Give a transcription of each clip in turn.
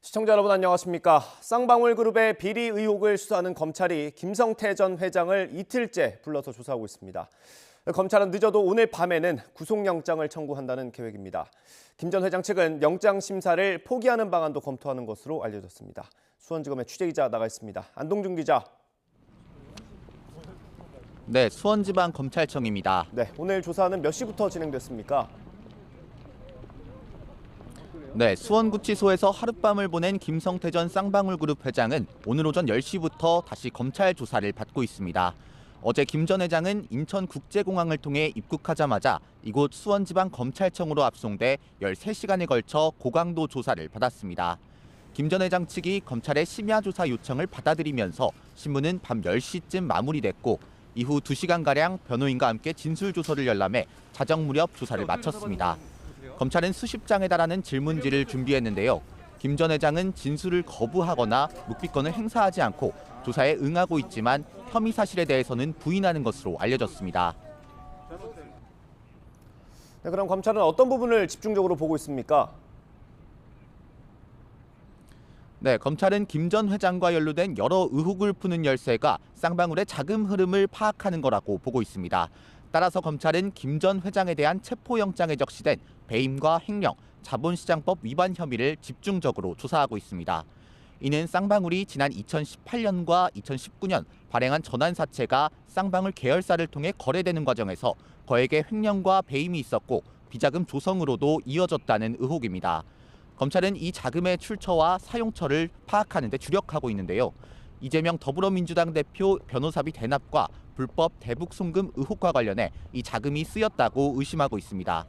시청자 여러분 안녕하십니까. 쌍방울그룹의 비리 의혹을 수사하는 검찰이 김성태 전 회장을 이틀째 불러서 조사하고 있습니다. 검찰은 늦어도 오늘 밤에는 구속영장을 청구한다는 계획입니다. 김 전 회장 측은 영장 심사를 포기하는 방안도 검토하는 것으로 알려졌습니다. 수원지검의 취재기자 나가 있습니다. 안동준 기자. 네, 수원지방검찰청입니다. 네, 오늘 조사는 몇 시부터 진행됐습니까? 네, 수원구치소에서 하룻밤을 보낸 김성태 전 쌍방울그룹 회장은 오늘 오전 10시부터 다시 검찰 조사를 받고 있습니다. 어제 김 전 회장은 인천국제공항을 통해 입국하자마자 이곳 수원지방검찰청으로 압송돼 13시간에 걸쳐 고강도 조사를 받았습니다. 김 전 회장 측이 검찰의 심야 조사 요청을 받아들이면서 신문은 밤 10시쯤 마무리됐고 이후 2시간가량 변호인과 함께 진술조서를 열람해 자정 무렵 조사를 마쳤습니다. 검찰은 수십 장에 달하는 질문지를 준비했는데요. 김 전 회장은 진술을 거부하거나 묵비권을 행사하지 않고 조사에 응하고 있지만 혐의 사실에 대해서는 부인하는 것으로 알려졌습니다. 네, 그럼 검찰은 어떤 부분을 집중적으로 보고 있습니까? 네, 검찰은 김 전 회장과 연루된 여러 의혹을 푸는 열쇠가 쌍방울의 자금 흐름을 파악하는 거라고 보고 있습니다. 따라서 검찰은 김 전 회장에 대한 체포영장에 적시된 배임과 횡령, 자본시장법 위반 혐의를 집중적으로 조사하고 있습니다. 이는 쌍방울이 지난 2018년과 2019년 발행한 전환사채가 쌍방울 계열사를 통해 거래되는 과정에서 거액의 횡령과 배임이 있었고 비자금 조성으로도 이어졌다는 의혹입니다. 검찰은 이 자금의 출처와 사용처를 파악하는 데 주력하고 있는데요. 이재명 더불어민주당 대표 변호사비 대납과 불법 대북 송금 의혹과 관련해 이 자금이 쓰였다고 의심하고 있습니다.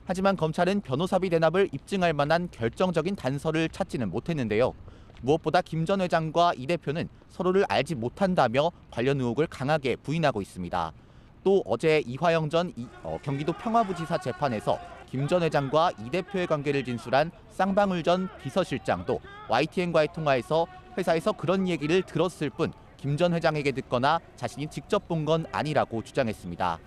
하지만 검찰은 변호사비 대납을 입증할 만한 결정적인 단서를 찾지는 못했는데요. 무엇보다 김 전 회장과 이 대표는 서로를 알지 못한다며 관련 의혹을 강하게 부인하고 있습니다. 또 어제 이화영 전 경기도 평화부지사 재판에서 김 전 회장과 이 대표의 관계를 진술한 쌍방울 전 비서실장도 YTN과의 통화에서 회사에서 그런 얘기를 들었을 뿐 김 전 회장에게 듣거나 자신이 직접 본 건 아니라고 주장했습니다.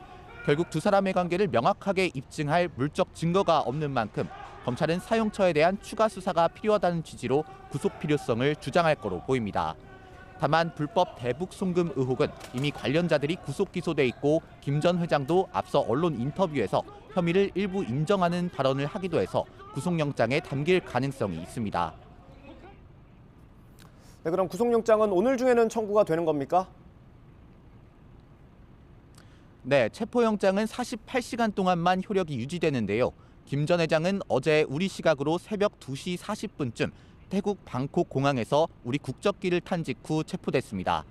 결국 두 사람의 관계를 명확하게 입증할 물적 증거가 없는 만큼 검찰은 사용처에 대한 추가 수사가 필요하다는 취지로 구속 필요성을 주장할 거로 보입니다. 다만 불법 대북 송금 의혹은 이미 관련자들이 구속 기소돼 있고 김 전 회장도 앞서 언론 인터뷰에서 혐의를 일부 인정하는 발언을 하기도 해서 구속영장에 담길 가능성이 있습니다. 네, 그럼 구속영장은 오늘 중에는 청구가 되는 겁니까? 네, 체포영장은 48시간 동안만 효력이 유지되는데요. 김 전 회장은 어제 우리 시각으로 새벽 2시 40분쯤 태국 방콕 공항에서 우리 국적기를 탄 직후 체포됐습니다.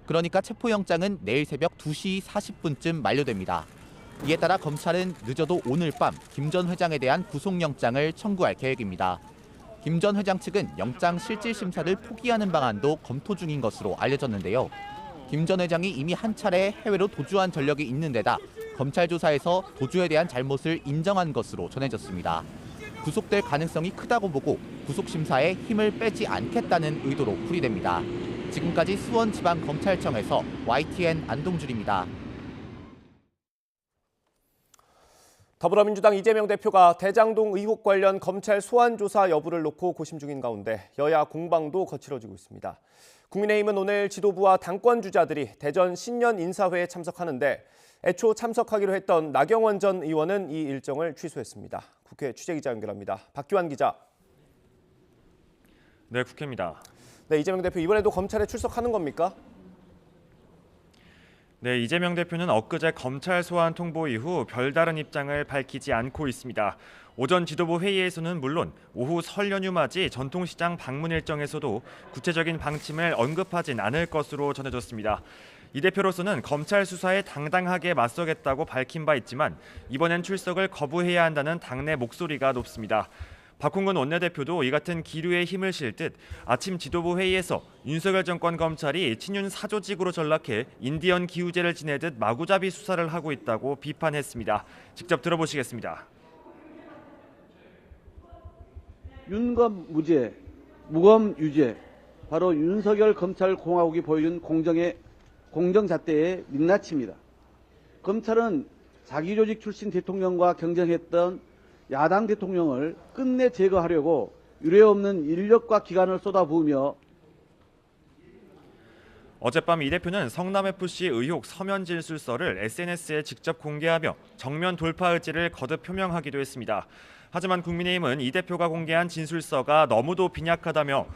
그러니까 체포영장은 내일 새벽 2시 40분쯤 만료됩니다. 이에 따라 검찰은 늦어도 오늘 밤 김 전 회장에 대한 구속영장을 청구할 계획입니다. 김 전 회장 측은 영장 실질 심사를 포기하는 방안도 검토 중인 것으로 알려졌는데요. 김 전 회장이 이미 한 차례 해외로 도주한 전력이 있는 데다 검찰 조사에서 도주에 대한 잘못을 인정한 것으로 전해졌습니다. 구속될 가능성이 크다고 보고 구속심사에 힘을 빼지 않겠다는 의도로 풀이됩니다. 지금까지 수원지방검찰청에서 YTN 안동준입니다. 더불어민주당 이재명 대표가 대장동 의혹 관련 검찰 소환 조사 여부를 놓고 고심 중인 가운데 여야 공방도 거칠어지고 있습니다. 국민의힘은 오늘 지도부와 당권 주자들이 대전 신년 인사회에 참석하는데 애초 참석하기로 했던 나경원 전 의원은 이 일정을 취소했습니다. 국회 취재기자 연결합니다. 박규환 기자. 네, 국회입니다. 네, 이재명 대표 이번에도 검찰에 출석하는 겁니까? 네, 이재명 대표는 엊그제 검찰 소환 통보 이후 별다른 입장을 밝히지 않고 있습니다. 오전 지도부 회의에서는 물론 오후 설 연휴 맞이 전통시장 방문 일정에서도 구체적인 방침을 언급하진 않을 것으로 전해졌습니다. 이 대표로서는 검찰 수사에 당당하게 맞서겠다고 밝힌 바 있지만 이번엔 출석을 거부해야 한다는 당내 목소리가 높습니다. 박홍근 원내대표도 이 같은 기류에 힘을 실 듯 아침 지도부 회의에서 윤석열 정권 검찰이 친윤 사조직으로 전락해 인디언 기우제를 지내듯 마구잡이 수사를 하고 있다고 비판했습니다. 직접 들어보시겠습니다. 윤검 무죄, 무검 유죄, 바로 윤석열 검찰 공화국이 보여준 공정잣대의 민낯입니다. 검찰은 자기 조직 출신 대통령과 경쟁했던 야당 대통령을 끝내 제거하려고 유례없는 인력과 기간을 쏟아부으며 어젯밤 이 대표는 성남FC 의혹 서면 진술서를 SNS에 직접 공개하며 정면 돌파 의지를 거듭 표명하기도 했습니다. 하지만 국민의힘은 이 대표가 공개한 진술서가 너무도 빈약하다며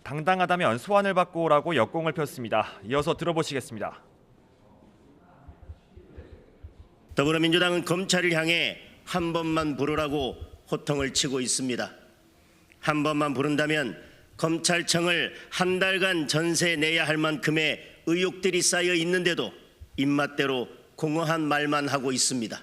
당당하다면 소환을 받고 오라고 역공을 폈습니다. 이어서 들어보시겠습니다. 더불어민주당은 검찰을 향해 한 번만 부르라고 호통을 치고 있습니다. 한 번만 부른다면 검찰청을 한 달간 전세 내야 할 만큼의 의혹들이 쌓여 있는데도 입맛대로 공허한 말만 하고 있습니다.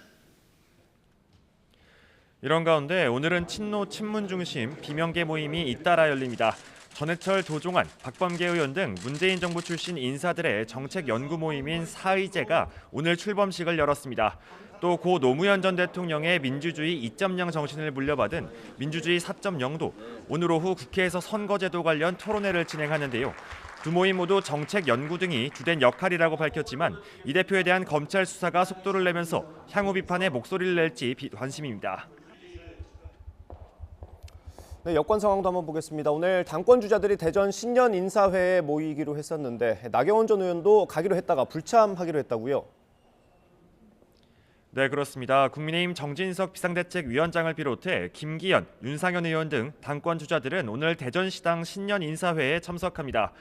이런 가운데 오늘은 친노 친문 중심 비명계 모임이 잇따라 열립니다. 전해철, 도종환, 박범계 의원 등 문재인 정부 출신 인사들의 정책 연구 모임인 사의제가 오늘 출범식을 열었습니다. 또 고 노무현 전 대통령의 민주주의 2.0 정신을 물려받은 민주주의 4.0도 오늘 오후 국회에서 선거제도 관련 토론회를 진행하는데요. 두 모임 모두 정책 연구 등이 주된 역할이라고 밝혔지만 이 대표에 대한 검찰 수사가 속도를 내면서 향후 비판에 목소리를 낼지 관심입니다. 네, 여권 상황도 한번 보겠습니다. 오늘 당권 주자들이 대전 신년 인사회에 모이기로 했었는데 나경원 전 의원도 가기로 했다가 불참하기로 했다고요? 네, 그렇습니다. 국민의힘 정진석 비상대책위원장을 비롯해 김기현, 윤상현 의원 등 당권 주자들은 오늘 대전시당 신년 인사회에 참석합니다.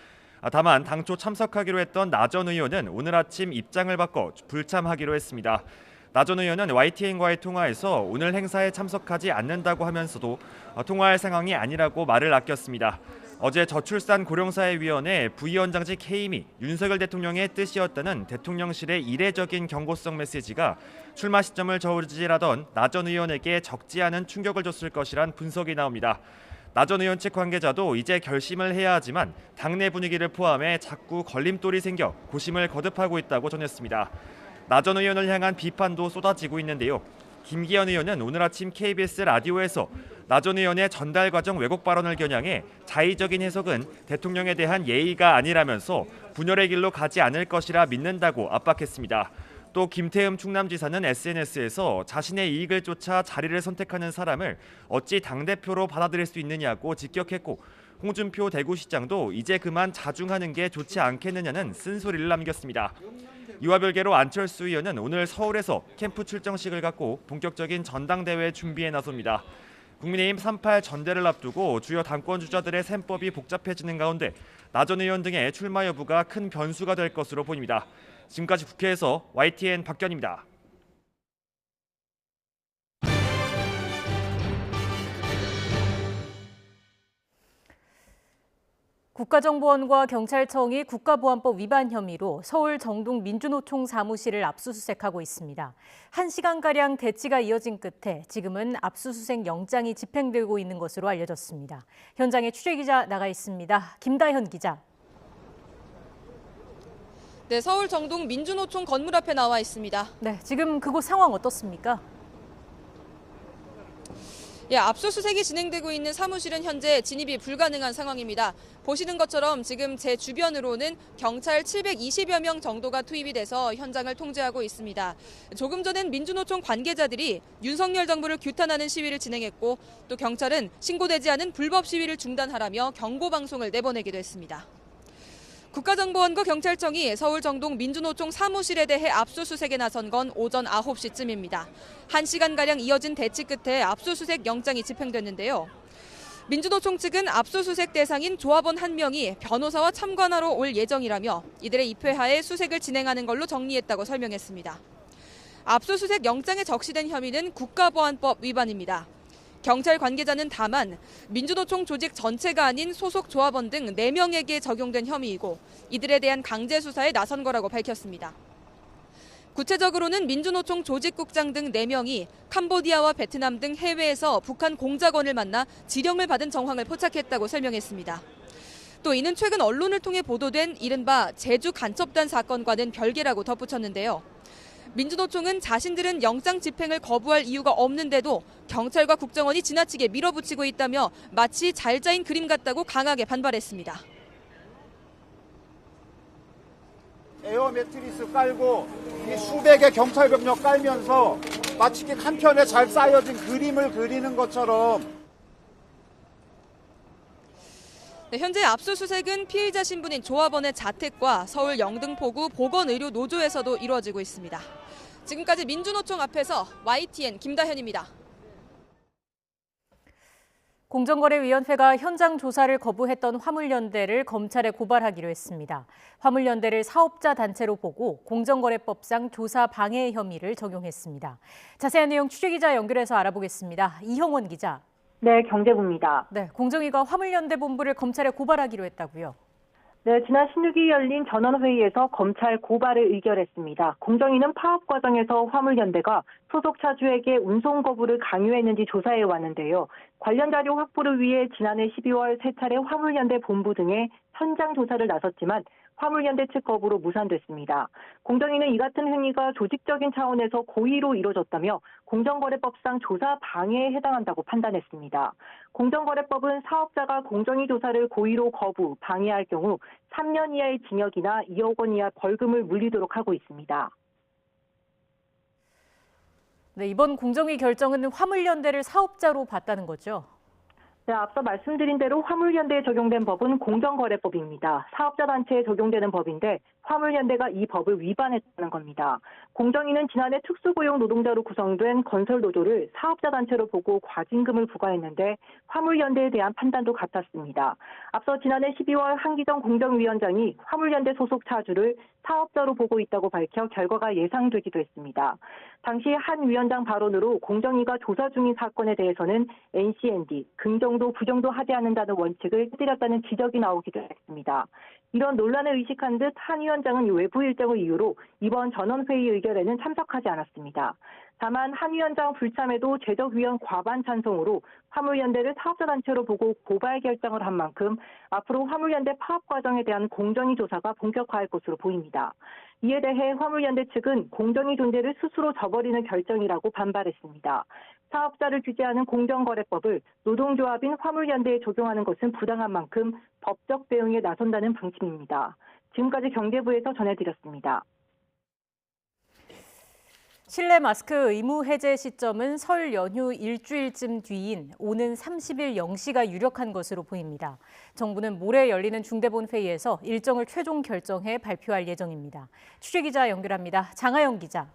다만 당초 참석하기로 했던 나 전 의원은 오늘 아침 입장을 바꿔 불참하기로 했습니다. 나 전 의원은 YTN과의 통화에서 오늘 행사에 참석하지 않는다고 하면서도 통화할 상황이 아니라고 말을 아꼈습니다. 어제 저출산 고령사회위원회 부위원장직 해임이 윤석열 대통령의 뜻이었다는 대통령실의 이례적인 경고성 메시지가 출마 시점을 저울질하던 나 전 의원에게 적지 않은 충격을 줬을 것이란 분석이 나옵니다. 나 전 의원 측 관계자도 이제 결심을 해야 하지만 당내 분위기를 포함해 자꾸 걸림돌이 생겨 고심을 거듭하고 있다고 전했습니다. 나 전 의원을 향한 비판도 쏟아지고 있는데요. 김기현 의원은 오늘 아침 KBS 라디오에서 나 전 의원의 전달 과정 왜곡 발언을 겨냥해 자의적인 해석은 대통령에 대한 예의가 아니라면서 분열의 길로 가지 않을 것이라 믿는다고 압박했습니다. 또 김태흠 충남지사는 SNS에서 자신의 이익을 쫓아 자리를 선택하는 사람을 어찌 당대표로 받아들일 수 있느냐고 직격했고 홍준표 대구시장도 이제 그만 자중하는 게 좋지 않겠느냐는 쓴소리를 남겼습니다. 이와 별개로 안철수 의원은 오늘 서울에서 캠프 출정식을 갖고 본격적인 전당대회 준비에 나섭니다. 국민의힘 3.8 전대를 앞두고 주요 당권 주자들의 셈법이 복잡해지는 가운데 나 전 의원 등의 출마 여부가 큰 변수가 될 것으로 보입니다. 지금까지 국회에서 YTN 박견입니다. 국가정보원과 경찰청이 국가보안법 위반 혐의로 서울 정동 민주노총 사무실을 압수수색하고 있습니다. 1시간가량 대치가 이어진 끝에 지금은 압수수색 영장이 집행되고 있는 것으로 알려졌습니다. 현장에 취재기자 나가 있습니다. 김다현 기자. 네, 서울 정동 민주노총 건물 앞에 나와 있습니다. 네, 지금 그곳 상황 어떻습니까? 예, 압수수색이 진행되고 있는 사무실은 현재 진입이 불가능한 상황입니다. 보시는 것처럼 지금 제 주변으로는 경찰 720여 명 정도가 투입이 돼서 현장을 통제하고 있습니다. 조금 전엔 민주노총 관계자들이 윤석열 정부를 규탄하는 시위를 진행했고 또 경찰은 신고되지 않은 불법 시위를 중단하라며 경고방송을 내보내기도 했습니다. 국가정보원과 경찰청이 서울 정동 민주노총 사무실에 대해 압수수색에 나선 건 오전 9시쯤입니다. 1시간가량 이어진 대치 끝에 압수수색 영장이 집행됐는데요. 민주노총 측은 압수수색 대상인 조합원 1명이 변호사와 참관하러 올 예정이라며 이들의 입회하에 수색을 진행하는 걸로 정리했다고 설명했습니다. 압수수색 영장에 적시된 혐의는 국가보안법 위반입니다. 경찰 관계자는 다만 민주노총 조직 전체가 아닌 소속 조합원 등 4명에게 적용된 혐의이고 이들에 대한 강제 수사에 나선 거라고 밝혔습니다. 구체적으로는 민주노총 조직국장 등 4명이 캄보디아와 베트남 등 해외에서 북한 공작원을 만나 지령을 받은 정황을 포착했다고 설명했습니다. 또 이는 최근 언론을 통해 보도된 이른바 제주 간첩단 사건과는 별개라고 덧붙였는데요. 민주노총은 자신들은 영장 집행을 거부할 이유가 없는데도 경찰과 국정원이 지나치게 밀어붙이고 있다며 마치 잘 짜인 그림 같다고 강하게 반발했습니다. 에어 매트리스 깔고 이 수백의 경찰 병력 깔면서 마치 한 편에 잘 쌓여진 그림을 그리는 것처럼 네, 현재 압수수색은 피의자 신분인 조합원의 자택과 서울 영등포구 보건의료노조에서도 이루어지고 있습니다. 지금까지 민주노총 앞에서 YTN 김다현입니다. 공정거래위원회가 현장 조사를 거부했던 화물연대를 검찰에 고발하기로 했습니다. 화물연대를 사업자 단체로 보고 공정거래법상 조사 방해 혐의를 적용했습니다. 자세한 내용 취재기자 연결해서 알아보겠습니다. 이형원 기자. 네, 경제부입니다. 네, 공정위가 화물연대 본부를 검찰에 고발하기로 했다고요? 네, 지난 16일 열린 전원회의에서 검찰 고발을 의결했습니다. 공정위는 파업 과정에서 화물연대가 소속 차주에게 운송 거부를 강요했는지 조사해 왔는데요. 관련 자료 확보를 위해 지난해 12월 세 차례 화물연대 본부 등에 현장 조사를 나섰지만 화물연대 측 거부로 무산됐습니다. 공정위는 이 같은 행위가 조직적인 차원에서 고의로 이뤄졌다며 공정거래법상 조사 방해에 해당한다고 판단했습니다. 공정거래법은 사업자가 공정위 조사를 고의로 거부, 방해할 경우 3년 이하의 징역이나 2억 원 이하 벌금을 물리도록 하고 있습니다. 네, 이번 공정위 결정은 화물연대를 사업자로 봤다는 거죠? 네, 앞서 말씀드린 대로 화물연대에 적용된 법은 공정거래법입니다. 사업자 단체에 적용되는 법인데 화물연대가 이 법을 위반했다는 겁니다. 공정위는 지난해 특수고용 노동자로 구성된 건설노조를 사업자 단체로 보고 과징금을 부과했는데 화물연대에 대한 판단도 같았습니다. 앞서 지난해 12월 한기정 공정위원장이 화물연대 소속 차주를 사업자로 보고 있다고 밝혀 결과가 예상되기도 했습니다. 당시 한 위원장 발언으로 공정위가 조사 중인 사건에 대해서는 NCND, 긍정도 부정도 하지 않는다는 원칙을 해드렸다는 지적이 나오기도 했습니다. 이런 논란을 의식한 듯 한 위원장은 외부 일정을 이유로 이번 전원회의 의결에는 참석하지 않았습니다. 다만 한 위원장 불참에도 제적위원 과반 찬성으로 화물연대를 사업자 단체로 보고 고발 결정을 한 만큼 앞으로 화물연대 파업 과정에 대한 공정위 조사가 본격화할 것으로 보입니다. 이에 대해 화물연대 측은 공정위 존재를 스스로 저버리는 결정이라고 반발했습니다. 사업자를 규제하는 공정거래법을 노동조합인 화물연대에 적용하는 것은 부당한 만큼 법적 대응에 나선다는 방침입니다. 지금까지 경제부에서 전해드렸습니다. 실내 마스크 의무 해제 시점은 설 연휴 일주일쯤 뒤인 오는 30일 0시가 유력한 것으로 보입니다. 정부는 모레 열리는 중대본회의에서 일정을 최종 결정해 발표할 예정입니다. 취재기자 연결합니다. 장하영 기자.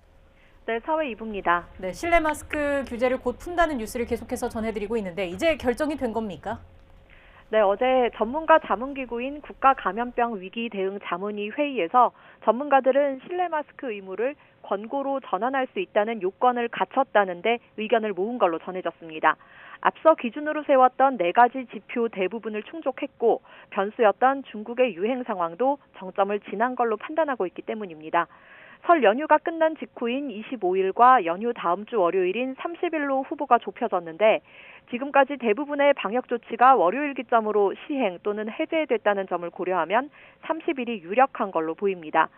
네, 사회 2부입니다. 네, 실내 마스크 규제를 곧 푼다는 뉴스를 계속해서 전해드리고 있는데 이제 결정이 된 겁니까? 네, 어제 전문가 자문기구인 국가감염병 위기 대응 자문위 회의에서 전문가들은 실내 마스크 의무를 권고로 전환할 수 있다는 요건을 갖췄다는데 의견을 모은 걸로 전해졌습니다. 앞서 기준으로 세웠던 4가지 지표 대부분을 충족했고 변수였던 중국의 유행 상황도 정점을 지난 걸로 판단하고 있기 때문입니다. 설 연휴가 끝난 직후인 25일과 연휴 다음 주 월요일인 30일로 후보가 좁혀졌는데 지금까지 대부분의 방역 조치가 월요일 기점으로 시행 또는 해제됐다는 점을 고려하면 30일이 유력한 걸로 보입니다.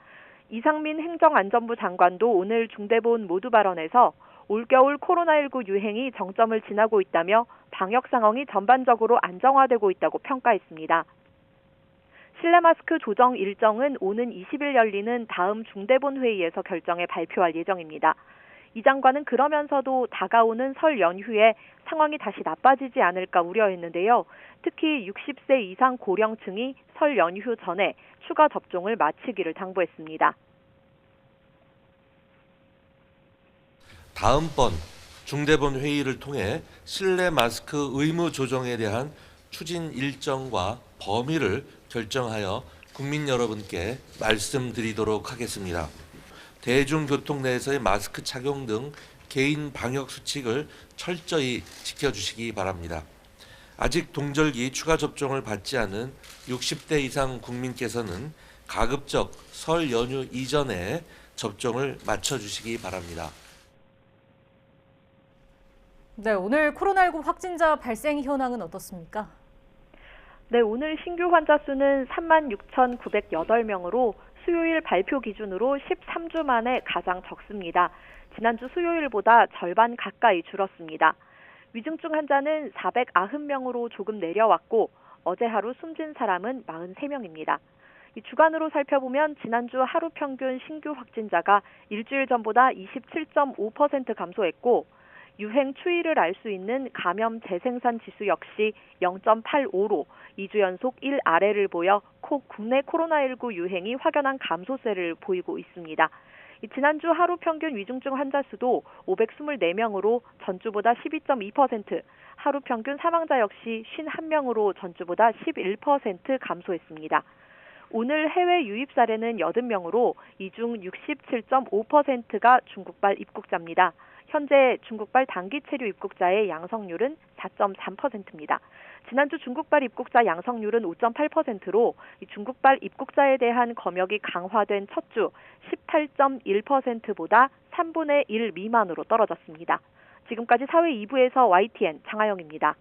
이상민 행정안전부 장관도 오늘 중대본 모두 발언에서 올겨울 코로나19 유행이 정점을 지나고 있다며 방역 상황이 전반적으로 안정화되고 있다고 평가했습니다. 실내 마스크 조정 일정은 오는 20일 열리는 다음 중대본 회의에서 결정해 발표할 예정입니다. 이 장관은 그러면서도 다가오는 설 연휴에 상황이 다시 나빠지지 않을까 우려했는데요. 특히 60세 이상 고령층이 설 연휴 전에 추가 접종을 마치기를 당부했습니다. 다음번 중대본 회의를 통해 실내 마스크 의무 조정에 대한 추진 일정과 범위를 결정하여 국민 여러분께 말씀드리도록 하겠습니다. 대중교통 내에서의 마스크 착용 등 개인 방역 수칙을 철저히 지켜주시기 바랍니다. 아직 동절기 추가 접종을 받지 않은 60대 이상 국민께서는 가급적 설 연휴 이전에 접종을 마쳐주시기 바랍니다. 네, 오늘 코로나19 확진자 발생 현황은 어떻습니까? 네, 오늘 신규 환자 수는 36,908명으로 수요일 발표 기준으로 13주 만에 가장 적습니다. 지난주 수요일보다 절반 가까이 줄었습니다. 위중증 환자는 490명으로 조금 내려왔고 어제 하루 숨진 사람은 43명입니다. 주간으로 살펴보면 지난주 하루 평균 신규 확진자가 일주일 전보다 27.5% 감소했고 유행 추이를 알 수 있는 감염 재생산 지수 역시 0.85로 2주 연속 1 아래를 보여 국내 코로나19 유행이 확연한 감소세를 보이고 있습니다. 지난주 하루 평균 위중증 환자 수도 524명으로 전주보다 12.2%, 하루 평균 사망자 역시 51명으로 전주보다 11% 감소했습니다. 오늘 해외 유입 사례는 80명으로 이 중 67.5%가 중국발 입국자입니다. 현재 중국발 단기 체류 입국자의 양성률은 4.3%입니다. 지난주 중국발 입국자 양성률은 5.8%로 중국발 입국자에 대한 검역이 강화된 첫 주 18.1%보다 3분의 1 미만으로 떨어졌습니다. 지금까지 사회 2부에서 YTN 장하영입니다.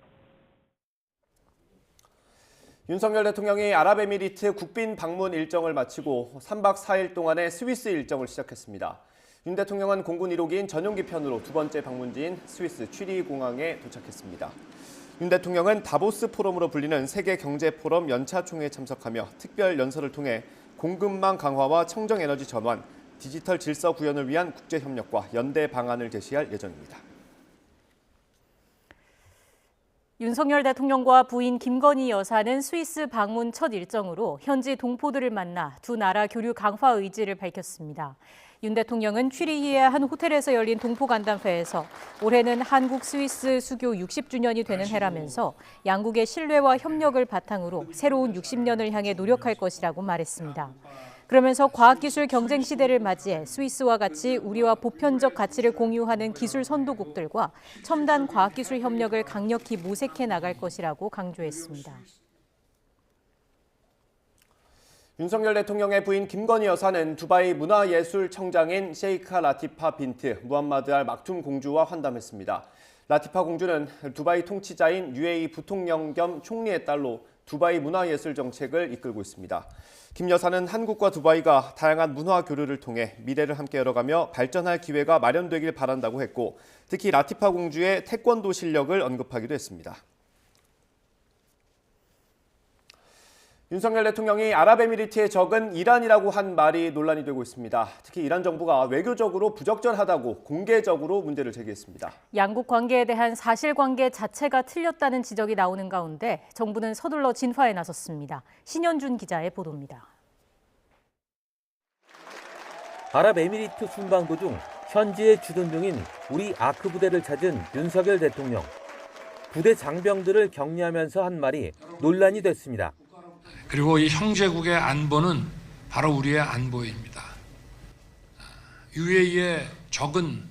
윤석열 대통령이 아랍에미리트 국빈 방문 일정을 마치고 3박 4일 동안의 스위스 일정을 시작했습니다. 윤 대통령은 공군 1호기인 전용기 편으로 두 번째 방문지인 스위스 취리 공항에 도착했습니다. 윤 대통령은 다보스 포럼으로 불리는 세계 경제 포럼 연차 총회에 참석하며 특별 연설을 통해 공급망 강화와 청정 에너지 전환, 디지털 질서 구현을 위한 국제 협력과 연대 방안을 제시할 예정입니다. 윤석열 대통령과 부인 김건희 여사는 스위스 방문 첫 일정으로 현지 동포들을 만나 두 나라 교류 강화 의지를 밝혔습니다. 윤 대통령은 취리히의 한 호텔에서 열린 동포간담회에서 올해는 한국 스위스 수교 60주년이 되는 해라면서 양국의 신뢰와 협력을 바탕으로 새로운 60년을 향해 노력할 것이라고 말했습니다. 그러면서 과학기술 경쟁 시대를 맞이해 스위스와 같이 우리와 보편적 가치를 공유하는 기술 선도국들과 첨단 과학기술 협력을 강력히 모색해 나갈 것이라고 강조했습니다. 윤석열 대통령의 부인 김건희 여사는 두바이 문화예술청장인 셰이카 라티파 빈트 무함마드 알 막툼 공주와 환담했습니다. 라티파 공주는 두바이 통치자인 UAE 부통령 겸 총리의 딸로 두바이 문화예술 정책을 이끌고 있습니다. 김 여사는 한국과 두바이가 다양한 문화 교류를 통해 미래를 함께 열어가며 발전할 기회가 마련되길 바란다고 했고, 특히 라티파 공주의 태권도 실력을 언급하기도 했습니다. 윤석열 대통령이 아랍에미리트의 적은 이란이라고 한 말이 논란이 되고 있습니다. 특히 이란 정부가 외교적으로 부적절하다고 공개적으로 문제를 제기했습니다. 양국 관계에 대한 사실관계 자체가 틀렸다는 지적이 나오는 가운데 정부는 서둘러 진화에 나섰습니다. 신현준 기자의 보도입니다. 아랍에미리트 순방 도중 현지에 주둔 중인 우리 아크 부대를 찾은 윤석열 대통령. 부대 장병들을 격려하면서 한 말이 논란이 됐습니다. 그리고 이 형제국의 안보는 바로 우리의 안보입니다. UAE의 적은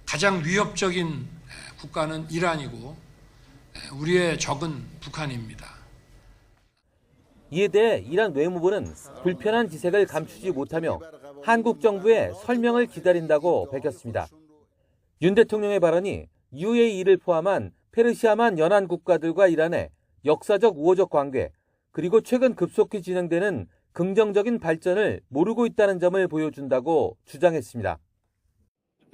가장 위협적인 국가는 이란이고 우리의 적은 북한입니다. 이에 대해 이란 외무부는 불편한 기색을 감추지 못하며 한국 정부의 설명을 기다린다고 밝혔습니다. 윤 대통령의 발언이 UAE를 포함한 페르시아만 연안 국가들과 이란의 역사적 우호적 관계, 그리고 최근 급속히 진행되는 긍정적인 발전을 모르고 있다는 점을 보여준다고 주장했습니다.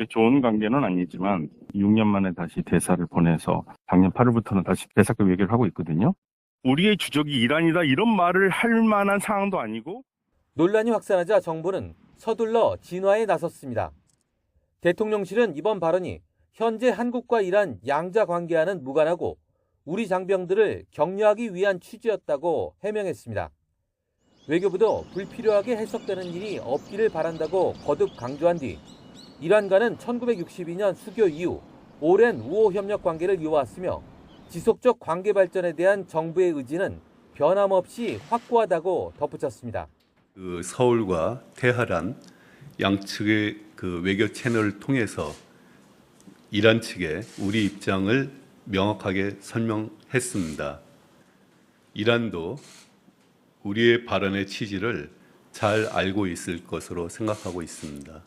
좋은 관계는 아니지만 6년 만에 다시 대사를 보내서 작년 8월부터는 다시 대사급 얘기를 하고 있거든요. 우리의 주적이 이란이다 이런 말을 할 만한 상황도 아니고. 논란이 확산하자 정부는 서둘러 진화에 나섰습니다. 대통령실은 이번 발언이 현재 한국과 이란 양자 관계와는 무관하고 우리 장병들을 격려하기 위한 취지였다고 해명했습니다. 외교부도 불필요하게 해석되는 일이 없기를 바란다고 거듭 강조한 뒤 이란과는 1962년 수교 이후 오랜 우호 협력 관계를 이어왔으며 지속적 관계 발전에 대한 정부의 의지는 변함없이 확고하다고 덧붙였습니다. 서울과 테헤란 양측의 외교 채널을 통해서 이란 측에 우리 입장을 명확하게 설명했습니다. 이란도 우리의 발언의 취지를 잘 알고 있을 것으로 생각하고 있습니다.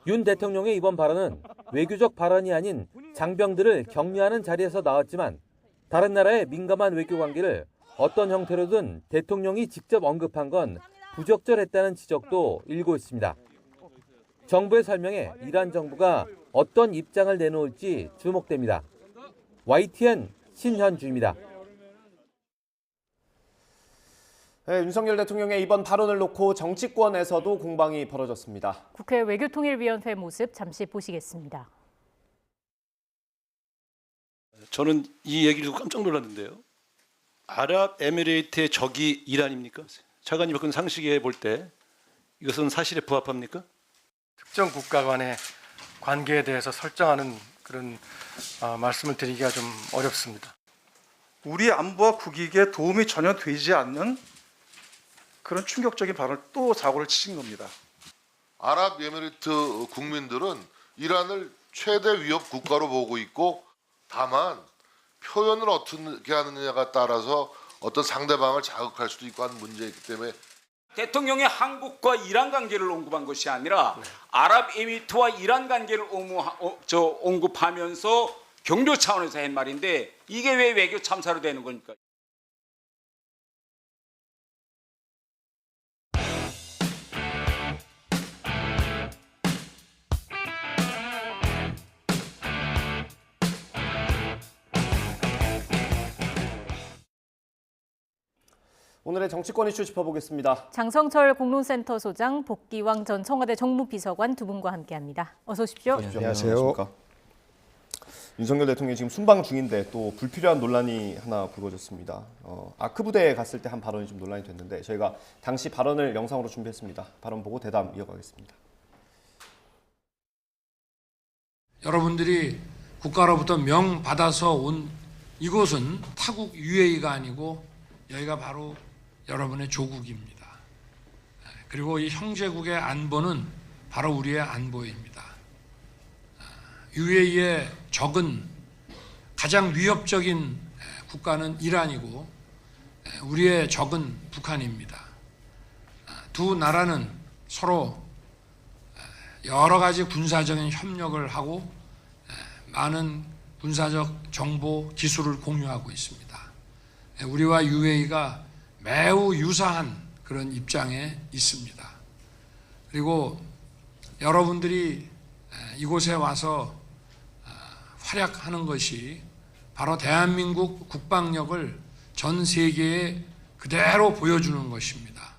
윤 대통령의 이번 발언은 외교적 발언이 아닌 장병들을 격려하는 자리에서 나왔지만 다른 나라의 민감한 외교 관계를 어떤 형태로든 대통령이 직접 언급한 건 부적절했다는 지적도 일고 있습니다. 정부의 설명에 이란 정부가 어떤 입장을 내놓을지 주목됩니다. YTN 신현주입니다. 네, 윤석열 대통령의 이번 발언을 놓고 정치권에서도 공방이 벌어졌습니다. 국회 외교통일위원회 모습 잠시 보시겠습니다. 저는 이 얘기를 듣고 깜짝 놀랐는데요. 아랍에미레이트의 적이 이란입니까? 차관님 그건 상식에 볼 때 이것은 사실에 부합합니까? 특정 국가 간의 관계에 대해서 설정하는 그런 말씀을 드리기가 좀 어렵습니다. 우리 안보와 국익에 도움이 전혀 되지 않는 그런 충격적인 발언을 또 사고를 치신 겁니다. 아랍에미리트 국민들은 이란을 최대 위협 국가로 보고 있고 다만 표현을 어떻게 하느냐가 따라서 어떤 상대방을 자극할 수도 있고 하는 문제이기 때문에 대통령이 한국과 이란 관계를 언급한 것이 아니라 아랍에미리트와 이란 관계를 언급하면서 경조 차원에서 한 말인데 이게 왜 외교 참사로 되는 겁니까? 오늘의 정치권 이슈 짚어보겠습니다. 장성철 공론센터 소장, 복기왕 전 청와대 정무비서관 두 분과 함께합니다. 어서 오십시오. 안녕하세요. 윤석열 대통령이 지금 순방 중인데 또 불필요한 논란이 하나 불거졌습니다. 아크 부대에 갔을 때 한 발언이 좀 논란이 됐는데 저희가 당시 발언을 영상으로 준비했습니다. 발언 보고 대담 이어가겠습니다. 여러분들이 국가로부터 명 받아서 온 이곳은 타국 UAE가 아니고 여기가 바로 여러분의 조국입니다. 그리고 이 형제국의 안보는 바로 우리의 안보입니다. UAE의 적은 가장 위협적인 국가는 이란이고 우리의 적은 북한입니다. 두 나라는 서로 여러 가지 군사적인 협력을 하고 많은 군사적 정보 기술을 공유하고 있습니다. 우리와 UAE가 매우 유사한 그런 입장에 있습니다. 그리고 여러분들이 이곳에 와서 활약하는 것이 바로 대한민국 국방력을 전 세계에 그대로 보여주는 것입니다.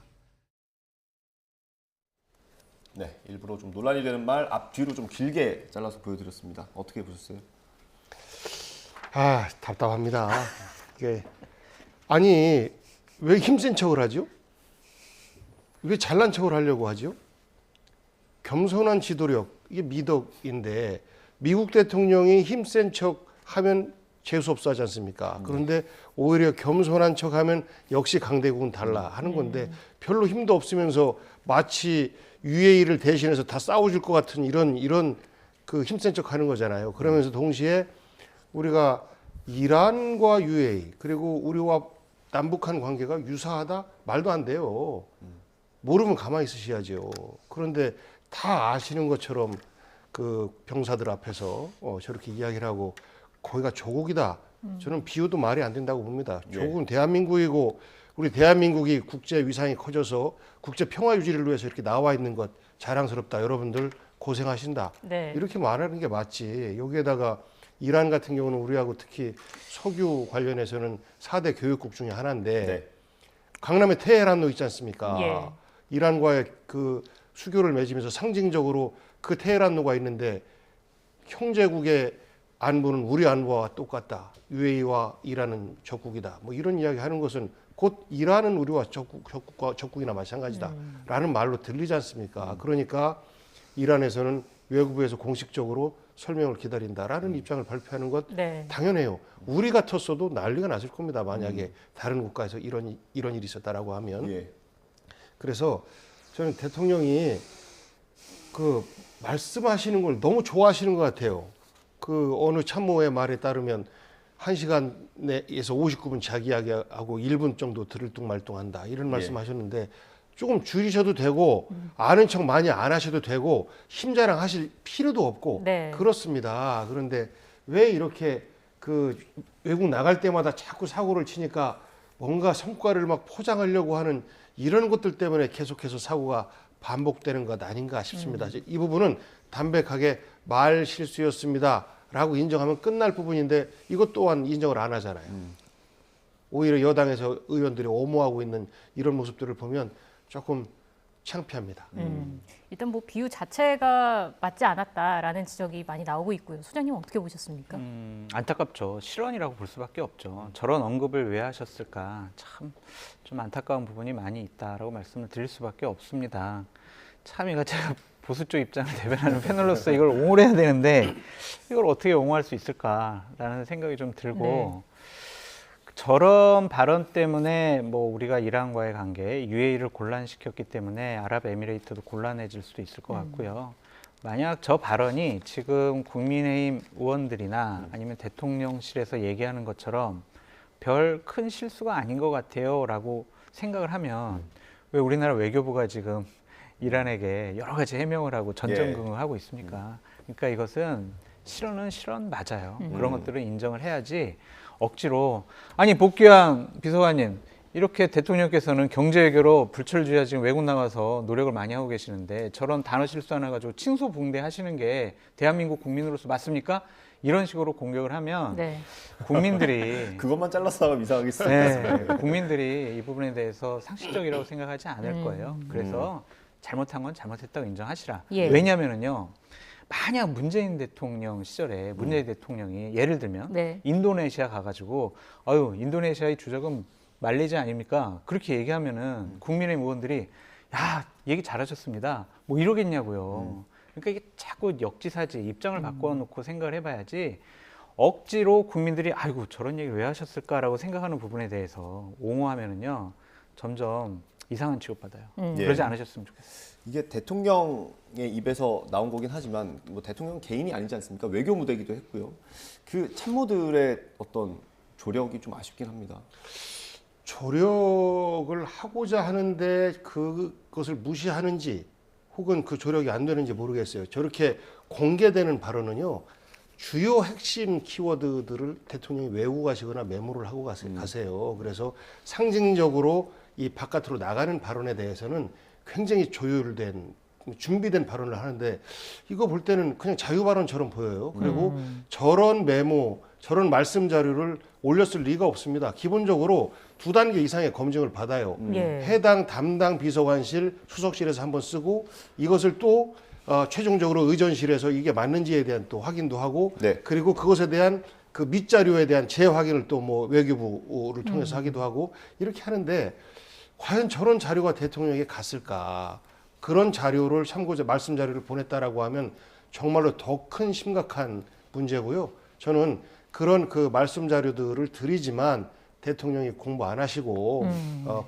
네, 일부러 좀 논란이 되는 말 앞뒤로 좀 길게 잘라서 보여드렸습니다. 어떻게 보셨어요? 답답합니다. 이게 아니 왜 힘센 척을 하죠? 왜 잘난 척을 하려고 하죠? 겸손한 지도력, 이게 미덕인데 미국 대통령이 힘센 척 하면 재수없어 하지 않습니까? 그런데 오히려 겸손한 척 하면 역시 강대국은 달라 하는 건데 별로 힘도 없으면서 마치 UAE를 대신해서 다 싸워줄 것 같은 이런 그 힘센 척 하는 거잖아요. 그러면서 동시에 우리가 이란과 UAE 그리고 우리와 남북한 관계가 유사하다? 말도 안 돼요. 모르면 가만히 있으셔야죠. 그런데 다 아시는 것처럼 그 병사들 앞에서 저렇게 이야기를 하고 거기가 조국이다. 저는 비유도 말이 안 된다고 봅니다. 조국은 대한민국이고 우리 대한민국이 국제 위상이 커져서 국제 평화 유지를 위해서 이렇게 나와 있는 것 자랑스럽다. 여러분들 고생하신다. 네. 이렇게 말하는 게 맞지. 여기에다가 이란 같은 경우는 우리하고 특히 석유 관련해서는 4대 교역국 중에 하나인데 강남에 테헤란로 있지 않습니까? 예. 이란과의 그 수교를 맺으면서 상징적으로 그 테헤란로가 있는데 형제국의 안보는 우리 안보와 똑같다. UAE와 이란은 적국이다. 뭐 이런 이야기 하는 것은 곧 이란은 우리와 적국이나 마찬가지다라는 말로 들리지 않습니까? 그러니까 이란에서는 외교부에서 공식적으로 설명을 기다린다라는 입장을 발표하는 것 당연해요. 우리 같았어도 난리가 났을 겁니다. 만약에 다른 국가에서 이런 일이 있었다라고 하면. 그래서 저는 대통령이 그 말씀하시는 걸 너무 좋아하시는 것 같아요. 그 어느 참모의 말에 따르면 1시간에서 59분 자기 이야기하고 1분 정도 들을뚱말뚱한다 이런 말씀하셨는데 조금 줄이셔도 되고 아는 척 많이 안 하셔도 되고 힘자랑 하실 필요도 없고 그렇습니다. 그런데 왜 이렇게 그 외국 나갈 때마다 자꾸 사고를 치니까 뭔가 성과를 막 포장하려고 하는 이런 것들 때문에 계속해서 사고가 반복되는 것 아닌가 싶습니다. 이 부분은 담백하게 말 실수였습니다라고 인정하면 끝날 부분인데 이것 또한 인정을 안 하잖아요. 오히려 여당에서 의원들이 옹호하고 있는 이런 모습들을 보면 조금 창피합니다. 일단 뭐 비유 자체가 맞지 않았다라는 지적이 많이 나오고 있고요. 소장님 어떻게 보셨습니까? 안타깝죠. 실언이라고 볼 수밖에 없죠. 저런 언급을 왜 하셨을까? 참 좀 안타까운 부분이 많이 있다라고 말씀을 드릴 수밖에 없습니다. 참 이거 제가 보수 쪽 입장을 대변하는 패널로서 이걸 옹호를 해야 되는데 이걸 어떻게 옹호할 수 있을까라는 생각이 좀 들고 저런 발언 때문에 뭐 우리가 이란과의 관계, UAE를 곤란시켰기 때문에 아랍에미레이트도 곤란해질 수도 있을 것 같고요. 만약 저 발언이 지금 국민의힘 의원들이나 아니면 대통령실에서 얘기하는 것처럼 별 큰 실수가 아닌 것 같아요 라고 생각을 하면 왜 우리나라 외교부가 지금 이란에게 여러 가지 해명을 하고 전전긍긍을 하고 있습니까? 그러니까 이것은 실언은 실언 맞아요. 그런 것들은 인정을 해야지 억지로 아니 복귀한 비서관님 이렇게 대통령께서는 경제 외교로 불철주야 지금 외국 나가서 노력을 많이 하고 계시는데 저런 단어 실수 하나 가지고 칭소붕대 하시는 게 대한민국 국민으로서 맞습니까? 이런 식으로 공격을 하면 국민들이 그것만 잘라서 나가면 이상하게 쓰겠습니다. 국민들이 이 부분에 대해서 상식적이라고 생각하지 않을 거예요. 그래서 잘못한 건 잘못했다고 인정하시라. 왜냐하면은요. 만약 문재인 대통령 시절에 문재인 대통령이 예를 들면 인도네시아 가가지고 아유 인도네시아의 주적은 말레이시아 아닙니까? 그렇게 얘기하면은 국민의힘 의원들이 야 얘기 잘하셨습니다. 뭐 이러겠냐고요. 그러니까 이게 자꾸 역지사지 입장을 바꿔놓고 생각을 해봐야지 억지로 국민들이 아이고 저런 얘기를 왜 하셨을까라고 생각하는 부분에 대해서 옹호하면은요 점점 이상한 취급받아요. 그러지 않으셨으면 좋겠어요. 이게 대통령의 입에서 나온 거긴 하지만 뭐 대통령 개인이 아니지 않습니까? 외교 무대이기도 했고요. 그 참모들의 어떤 조력이 좀 아쉽긴 합니다. 조력을 하고자 하는데 그것을 무시하는지 혹은 그 조력이 안 되는지 모르겠어요. 저렇게 공개되는 발언은요. 주요 핵심 키워드들을 대통령이 외우고 가시거나 메모를 하고 가세요. 그래서 상징적으로 이 바깥으로 나가는 발언에 대해서는 굉장히 조율된 준비된 발언을 하는데 이거 볼 때는 그냥 자유 발언처럼 보여요. 그리고 저런 메모, 저런 말씀 자료를 올렸을 리가 없습니다. 기본적으로 2단계 이상의 검증을 받아요. 해당 담당 비서관실 수석실에서 한번 쓰고 이것을 또 최종적으로 의전실에서 이게 맞는지에 대한 또 확인도 하고 그리고 그것에 대한 그 밑자료에 대한 재확인을 또 뭐 외교부를 통해서 하기도 하고 이렇게 하는데 과연 저런 자료가 대통령에게 갔을까? 그런 자료를 참고자 말씀 자료를 보냈다라고 하면 정말로 더 큰 심각한 문제고요. 저는 그런 그 말씀 자료들을 드리지만 대통령이 공부 안 하시고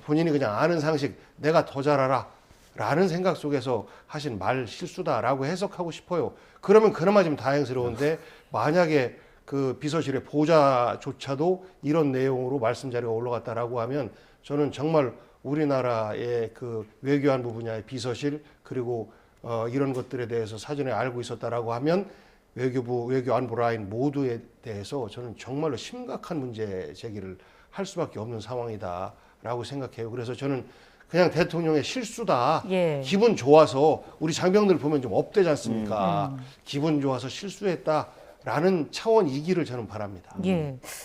본인이 그냥 아는 상식 내가 더 잘 알아 라는 생각 속에서 하신 말 실수다라고 해석하고 싶어요. 그러면 그나마 좀 다행스러운데 만약에 그 비서실의 보좌조차도 이런 내용으로 말씀 자료가 올라갔다라고 하면 저는 정말 우리나라의 그 외교안보 분야의 비서실 그리고 이런 것들에 대해서 사전에 알고 있었다라고 하면 외교부, 외교안보 라인 모두에 대해서 저는 정말로 심각한 문제 제기를 할 수밖에 없는 상황이다라고 생각해요. 그래서 저는 그냥 대통령의 실수다. 기분 좋아서 우리 장병들 보면 좀 업되지 않습니까? 기분 좋아서 실수했다라는 차원이기를 저는 바랍니다.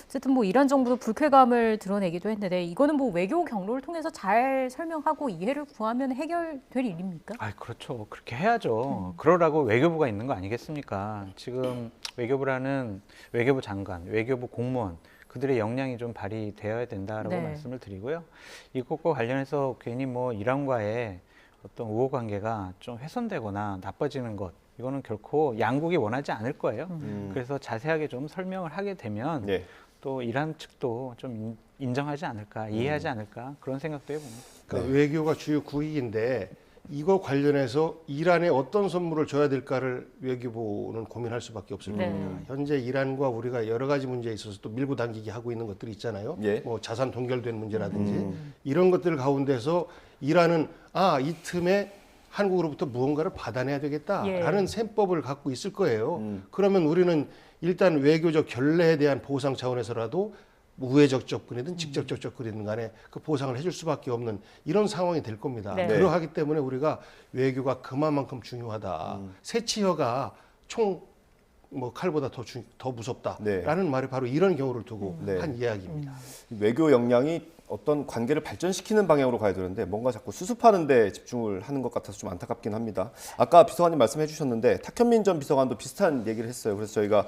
어쨌든 뭐 이란 정부도 불쾌감을 드러내기도 했는데 이거는 뭐 외교 경로를 통해서 잘 설명하고 이해를 구하면 해결될 일입니까? 그렇죠. 그렇게 해야죠. 그러라고 외교부가 있는 거 아니겠습니까? 지금 외교부라는 외교부 장관, 외교부 공무원 그들의 역량이 좀 발휘되어야 된다라고 말씀을 드리고요. 이것과 관련해서 괜히 뭐 이란과의 어떤 우호 관계가 좀 훼손되거나 나빠지는 것 이거는 결코 양국이 원하지 않을 거예요. 그래서 자세하게 좀 설명을 하게 되면 또 이란 측도 좀 인정하지 않을까, 이해하지 않을까 그런 생각도 해봅니다. 그러니까 외교가 주요 국익인데 이거 관련해서 이란에 어떤 선물을 줘야 될까를 외교부는 고민할 수밖에 없을 겁니다. 현재 이란과 우리가 여러 가지 문제에 있어서 또 밀고 당기기 하고 있는 것들이 있잖아요. 뭐 자산 동결된 문제라든지 이런 것들 가운데서 이란은 이 틈에 한국으로부터 무언가를 받아내야 되겠다라는 셈법을 갖고 있을 거예요. 그러면 우리는 일단 외교적 결례에 대한 보상 차원에서라도 우회적 접근이든 직접적 접근이든 간에 그 보상을 해줄 수밖에 없는 이런 상황이 될 겁니다. 그러하기 때문에 우리가 외교가 그만큼 중요하다. 새치혀가 총 뭐 칼보다 더 무섭다라는 말이 바로 이런 경우를 두고 한 이야기입니다. 외교 역량이 어떤 관계를 발전시키는 방향으로 가야 되는데 뭔가 자꾸 수습하는 데 집중을 하는 것 같아서 좀 안타깝긴 합니다. 아까 비서관님 말씀해 주셨는데 탁현민 전 비서관도 비슷한 얘기를 했어요. 그래서 저희가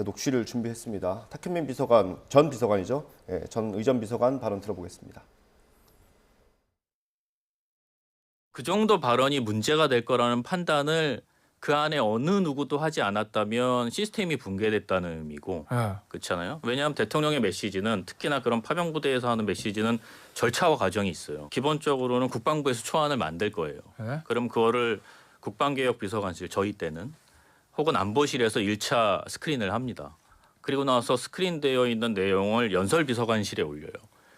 녹취를 준비했습니다. 탁현민 비서관, 전 비서관이죠. 예, 전 의전 비서관 발언 들어보겠습니다. 그 정도 발언이 문제가 될 거라는 판단을 그 안에 어느 누구도 하지 않았다면 시스템이 붕괴됐다는 의미고 그렇잖아요. 왜냐하면 대통령의 메시지는 특히나 그런 파병부대에서 하는 메시지는 절차와 과정이 있어요. 기본적으로는 국방부에서 초안을 만들 거예요. 그럼 그거를 국방개혁비서관실 저희 때는 혹은 안보실에서 1차 스크린을 합니다. 그리고 나서 스크린되어 있는 내용을 연설비서관실에 올려요.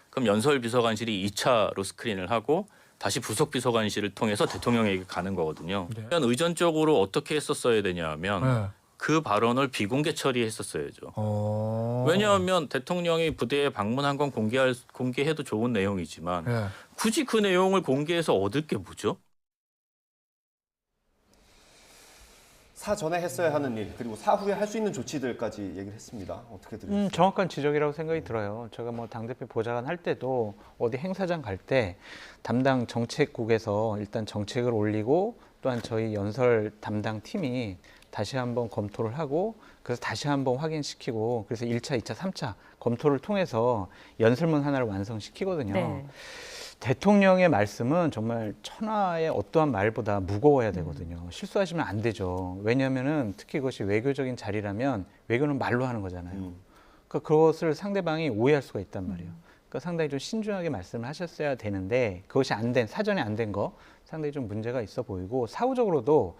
그럼 연설비서관실이 2차로 스크린을 하고 다시 부속비서관실을 통해서 대통령에게 가는 거거든요. 그러면 의전적으로 어떻게 했었어야 되냐면 그 발언을 비공개 처리했었어야죠. 왜냐하면 대통령이 부대에 방문한 건 공개해도 좋은 내용이지만 굳이 그 내용을 공개해서 얻을 게 뭐죠? 사전에 했어야 하는 일 그리고 사후에 할 수 있는 조치들까지 얘기를 했습니다. 어떻게 들으세요? 정확한 지적이라고 생각이 들어요. 제가 뭐 당대표 보좌관 할 때도 어디 행사장 갈 때 담당 정책국에서 일단 정책을 올리고 또한 저희 연설 담당 팀이 다시 한번 검토를 하고 그래서 다시 한번 확인시키고 그래서 1차, 2차, 3차 검토를 통해서 연설문 하나를 완성시키거든요. 네. 대통령의 말씀은 정말 천하의 어떠한 말보다 무거워야 되거든요. 실수하시면 안 되죠. 왜냐하면은 특히 그것이 외교적인 자리라면 외교는 말로 하는 거잖아요. 그러니까 그것을 상대방이 오해할 수가 있단 말이에요. 그러니까 상당히 좀 신중하게 말씀을 하셨어야 되는데 그것이 안 된, 사전에 안 된 거 상당히 좀 문제가 있어 보이고 사후적으로도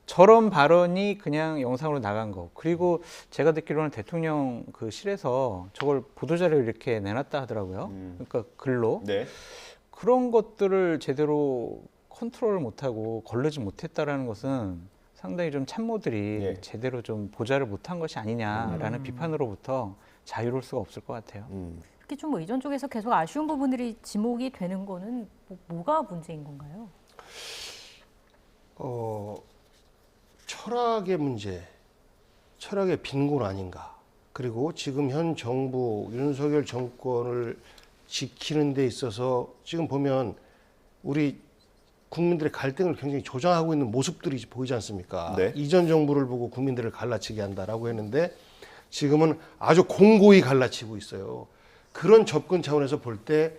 저런 발언이 그냥 영상으로 나간 거 그리고 제가 듣기로는 대통령 그 실에서 저걸 보도자료를 이렇게 내놨다 하더라고요. 그러니까 글로. 네. 그런 것들을 제대로 컨트롤을 못하고 걸르지 못했다라는 것은 상당히 좀 참모들이 제대로 좀 보좌를 못한 것이 아니냐라는 비판으로부터 자유로울 수가 없을 것 같아요. 특히 좀 의전 쪽에서 계속 아쉬운 부분들이 지목이 되는 거는 뭐가 문제인 건가요? 철학의 문제, 철학의 빈곤 아닌가. 그리고 지금 현 정부 윤석열 정권을 지키는 데 있어서 지금 보면 우리 국민들의 갈등을 굉장히 조장하고 있는 모습들이 보이지 않습니까? 네. 이전 정부를 보고 국민들을 갈라치게 한다라고 했는데 지금은 아주 공고히 갈라치고 있어요. 그런 접근 차원에서 볼 때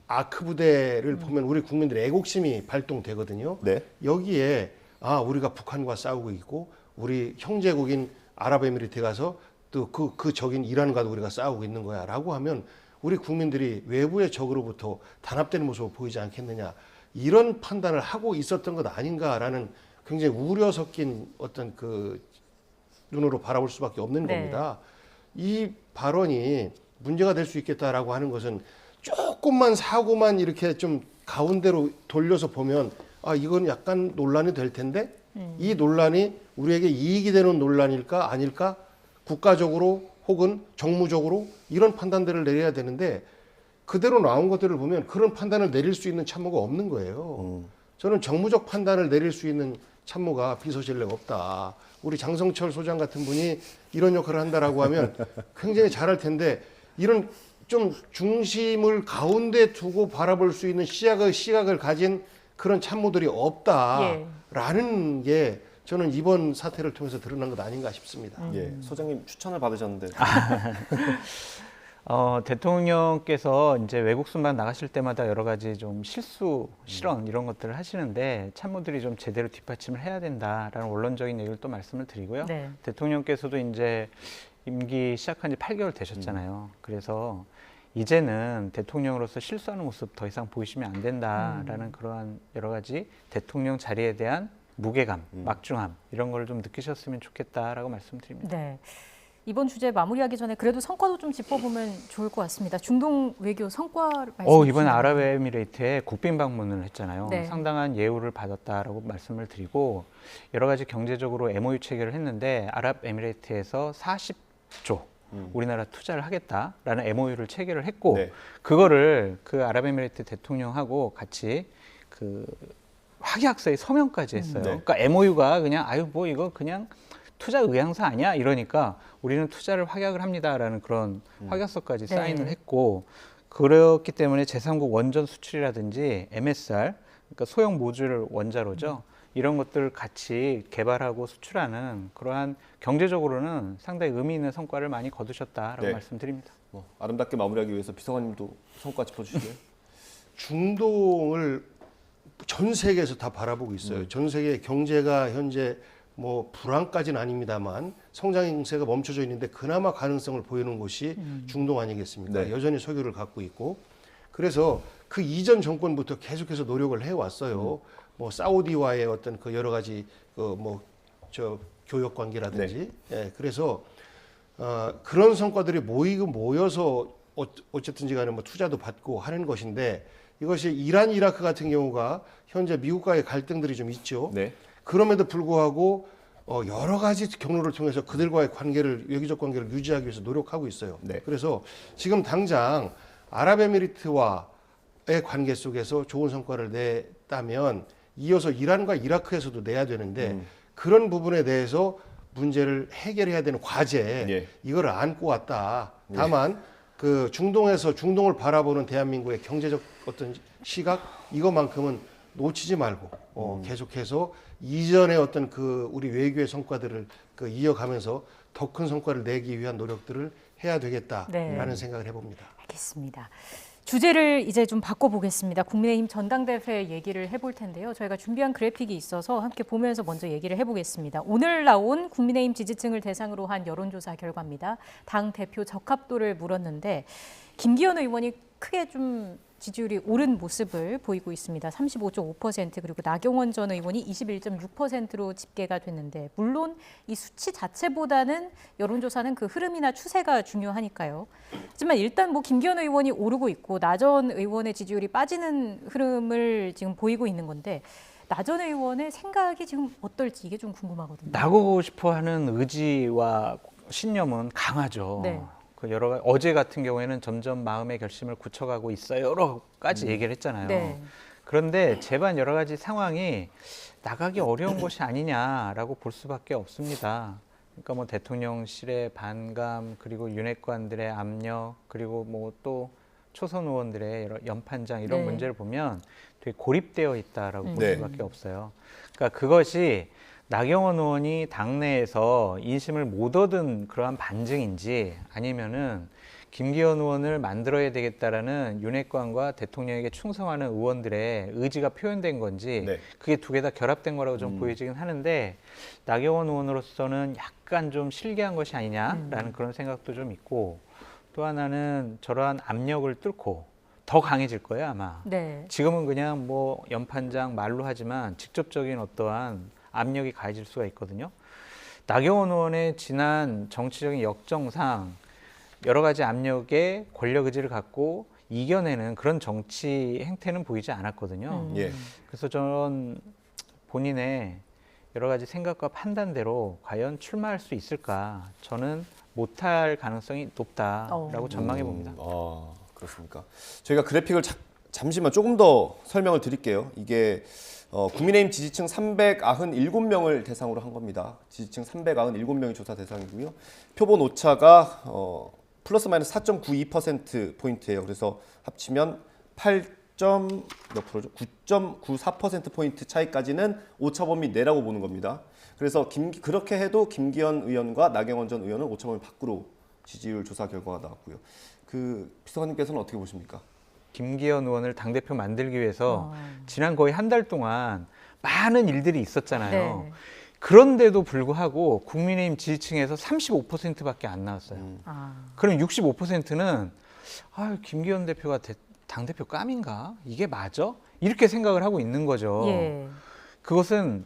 아크 부대를 보면 우리 국민들의 애국심이 발동되거든요. 네. 여기에 우리가 북한과 싸우고 있고 우리 형제국인 아랍에미리트에 가서 또 그 적인 이란과도 우리가 싸우고 있는 거야 라고 하면 우리 국민들이 외부의 적으로부터 단합되는 모습을 보이지 않겠느냐 이런 판단을 하고 있었던 것 아닌가라는 굉장히 우려 섞인 어떤 그 눈으로 바라볼 수밖에 없는 겁니다. 이 발언이 문제가 될 수 있겠다라고 하는 것은 조금만 사고만 이렇게 좀 가운데로 돌려서 보면 이건 약간 논란이 될 텐데 이 논란이 우리에게 이익이 되는 논란일까 아닐까 국가적으로 혹은 정무적으로 이런 판단들을 내려야 되는데 그대로 나온 것들을 보면 그런 판단을 내릴 수 있는 참모가 없는 거예요. 저는 정무적 판단을 내릴 수 있는 참모가 비서실에 없다. 우리 장성철 소장 같은 분이 이런 역할을 한다라고 하면 굉장히 잘할 텐데 이런 좀 중심을 가운데 두고 바라볼 수 있는 시각을 가진 그런 참모들이 없다라는 게 저는 이번 사태를 통해서 드러난 것 아닌가 싶습니다. 예, 소장님 추천을 받으셨는데. 대통령께서 이제 외국 순방 나가실 때마다 여러 가지 좀 실언 이런 것들을 하시는데 참모들이 좀 제대로 뒷받침을 해야 된다라는 원론적인 얘기를 또 말씀을 드리고요. 네. 대통령께서도 이제 임기 시작한 지 8개월 되셨잖아요. 그래서 이제는 대통령으로서 실수하는 모습 더 이상 보이시면 안 된다라는 그러한 여러 가지 대통령 자리에 대한 무게감, 막중함 이런 걸 좀 느끼셨으면 좋겠다라고 말씀드립니다. 네. 이번 주제 마무리하기 전에 그래도 성과도 좀 짚어보면 좋을 것 같습니다. 중동 외교 성과를 말씀해 주시면. 이번 아랍에미레이트에 국빈 방문을 했잖아요. 네. 상당한 예우를 받았다라고 말씀을 드리고 여러 가지 경제적으로 MOU 체결을 했는데 아랍에미레이트에서 40조 우리나라 투자를 하겠다라는 MOU를 체결을 했고 그거를 그 아랍에미레이트 대통령하고 같이 그 확약서에 서명까지 했어요. 그러니까 MOU가 그냥 이거 그냥 투자 의향서 아니야? 이러니까 우리는 투자를 확약을 합니다라는 그런 확약서까지 네. 사인을 했고, 그렇기 때문에 제3국 원전 수출이라든지 MSR, 그러니까 소형 모듈 원자로죠. 이런 것들을 같이 개발하고 수출하는 그러한 경제적으로는 상당히 의미 있는 성과를 많이 거두셨다라고 네. 말씀드립니다. 아름답게 마무리하기 위해서 비서관님도 성과 짚어주실래요? 중동을 전 세계에서 다 바라보고 있어요. 전 세계 경제가 현재 뭐 불황까지는 아닙니다만 성장 행세가 멈춰져 있는데 그나마 가능성을 보이는 곳이 중동 아니겠습니까? 네. 여전히 석유를 갖고 있고, 그래서 그 이전 정권부터 계속해서 노력을 해왔어요. 뭐 사우디와의 어떤 그 여러 가지 교역 관계라든지, 예, 그래서 그런 성과들이 모여서 어쨌든지 간에 뭐 투자도 받고 하는 것인데, 이것이 이란, 이라크 같은 경우가 현재 미국과의 갈등들이 좀 있죠. 네. 그럼에도 그럼에도 불구하고 여러 가지 경로를 통해서 그들과의 관계를, 외교적 관계를 유지하기 위해서 노력하고 있어요. 네. 그래서 지금 당장 아랍에미리트와의 관계 속에서 좋은 성과를 냈다면 이어서 이란과 이라크에서도 내야 되는데 그런 부분에 대해서 문제를 해결해야 되는 과제, 예. 이걸 안고 왔다. 다만 그 중동에서 중동을 바라보는 대한민국의 경제적 어떤 시각, 이것만큼은 놓치지 말고 계속해서 이전의 어떤 그 우리 외교의 성과들을 그 이어가면서 더 큰 성과를 내기 위한 노력들을 해야 되겠다라는 네. 생각을 해봅니다. 알겠습니다. 주제를 이제 좀 바꿔보겠습니다. 국민의힘 전당대회 얘기를 해볼 텐데요. 저희가 준비한 그래픽이 있어서 함께 보면서 먼저 얘기를 해보겠습니다. 오늘 나온 국민의힘 지지층을 대상으로 한 여론조사 결과입니다. 당 대표 적합도를 물었는데 김기현 의원이 크게 좀 지지율이 오른 모습을 보이고 있습니다. 35.5%, 그리고 나경원 전 의원이 21.6%로 집계가 됐는데, 물론 이 수치 자체보다는 여론조사는 그 흐름이나 추세가 중요하니까요. 하지만 일단 뭐 김기현 의원이 오르고 있고 나 전 의원의 지지율이 빠지는 흐름을 지금 보이고 있는 건데, 나 전 의원의 생각이 지금 어떨지 이게 좀 궁금하거든요. 나가고 싶어하는 의지와 신념은 강하죠. 네. 그 여러 가지, 어제 같은 경우에는 점점 마음의 결심을 굳혀가고 있어요. 여러 가지 얘기를 했잖아요. 네. 그런데 제반 여러 가지 상황이 나가기 어려운 것이 아니냐라고 볼 수밖에 없습니다. 그러니까 뭐 대통령실의 반감, 그리고 윤핵관들의 압력, 그리고 뭐 또 초선 의원들의 여러 연판장, 이런 네. 문제를 보면 되게 고립되어 있다라고 볼 네. 수밖에 없어요. 그러니까 그것이 나경원 의원이 당내에서 인심을 못 얻은 그러한 반증인지, 아니면은 김기현 의원을 만들어야 되겠다라는 윤핵관과 대통령에게 충성하는 의원들의 의지가 표현된 건지, 네. 그게 두 개 다 결합된 거라고 좀 보여지긴 하는데, 나경원 의원으로서는 약간 좀 실개한 것이 아니냐라는 그런 생각도 좀 있고, 또 하나는 저러한 압력을 뚫고 더 강해질 거예요, 아마. 네. 지금은 그냥 뭐 연판장 말로 하지만 직접적인 어떠한 압력이 가해질 수가 있거든요. 나경원 의원의 지난 정치적인 역정상 여러 가지 압력에 권력 의지를 갖고 이겨내는 그런 정치 행태는 보이지 않았거든요. 예. 그래서 저는 본인의 여러 가지 생각과 판단대로 과연 출마할 수 있을까, 저는 못할 가능성이 높다라고 전망해 봅니다. 그렇습니까? 저희가 그래픽을 잠시만 조금 더 설명을 드릴게요. 이게 국민의힘 지지층 397명을 대상으로 한 겁니다. 지지층 397명이 조사 대상이고요. 표본 오차가 플러스 마이너스 4.92%포인트예요. 그래서 합치면 9.94%포인트 차이까지는 오차범위 내라고 보는 겁니다. 그래서 그렇게 해도 김기현 의원과 나경원 전 의원은 오차범위 밖으로 지지율 조사 결과가 나왔고요. 그 비서관님께서는 어떻게 보십니까? 김기현 의원을 당대표 만들기 위해서 지난 거의 한 달 동안 많은 일들이 있었잖아요. 네. 그런데도 불구하고 국민의힘 지지층에서 35%밖에 안 나왔어요. 그럼 65%는 김기현 대표가 당대표 깜인가? 이게 맞아? 이렇게 생각을 하고 있는 거죠. 예. 그것은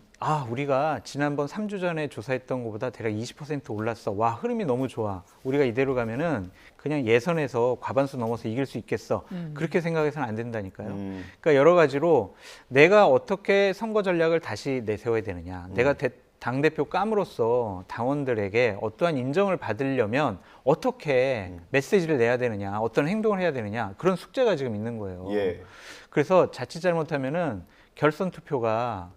우리가 지난번 3주 전에 조사했던 것보다 대략 20% 올랐어. 와, 흐름이 너무 좋아. 우리가 이대로 가면은 그냥 예선에서 과반수 넘어서 이길 수 있겠어. 그렇게 생각해서는 안 된다니까요. 그러니까 여러 가지로 내가 어떻게 선거 전략을 다시 내세워야 되느냐. 내가 당대표 깜으로써 당원들에게 어떠한 인정을 받으려면 어떻게 메시지를 내야 되느냐, 어떤 행동을 해야 되느냐, 그런 숙제가 지금 있는 거예요. 예. 그래서 자칫 잘못하면은 결선 투표가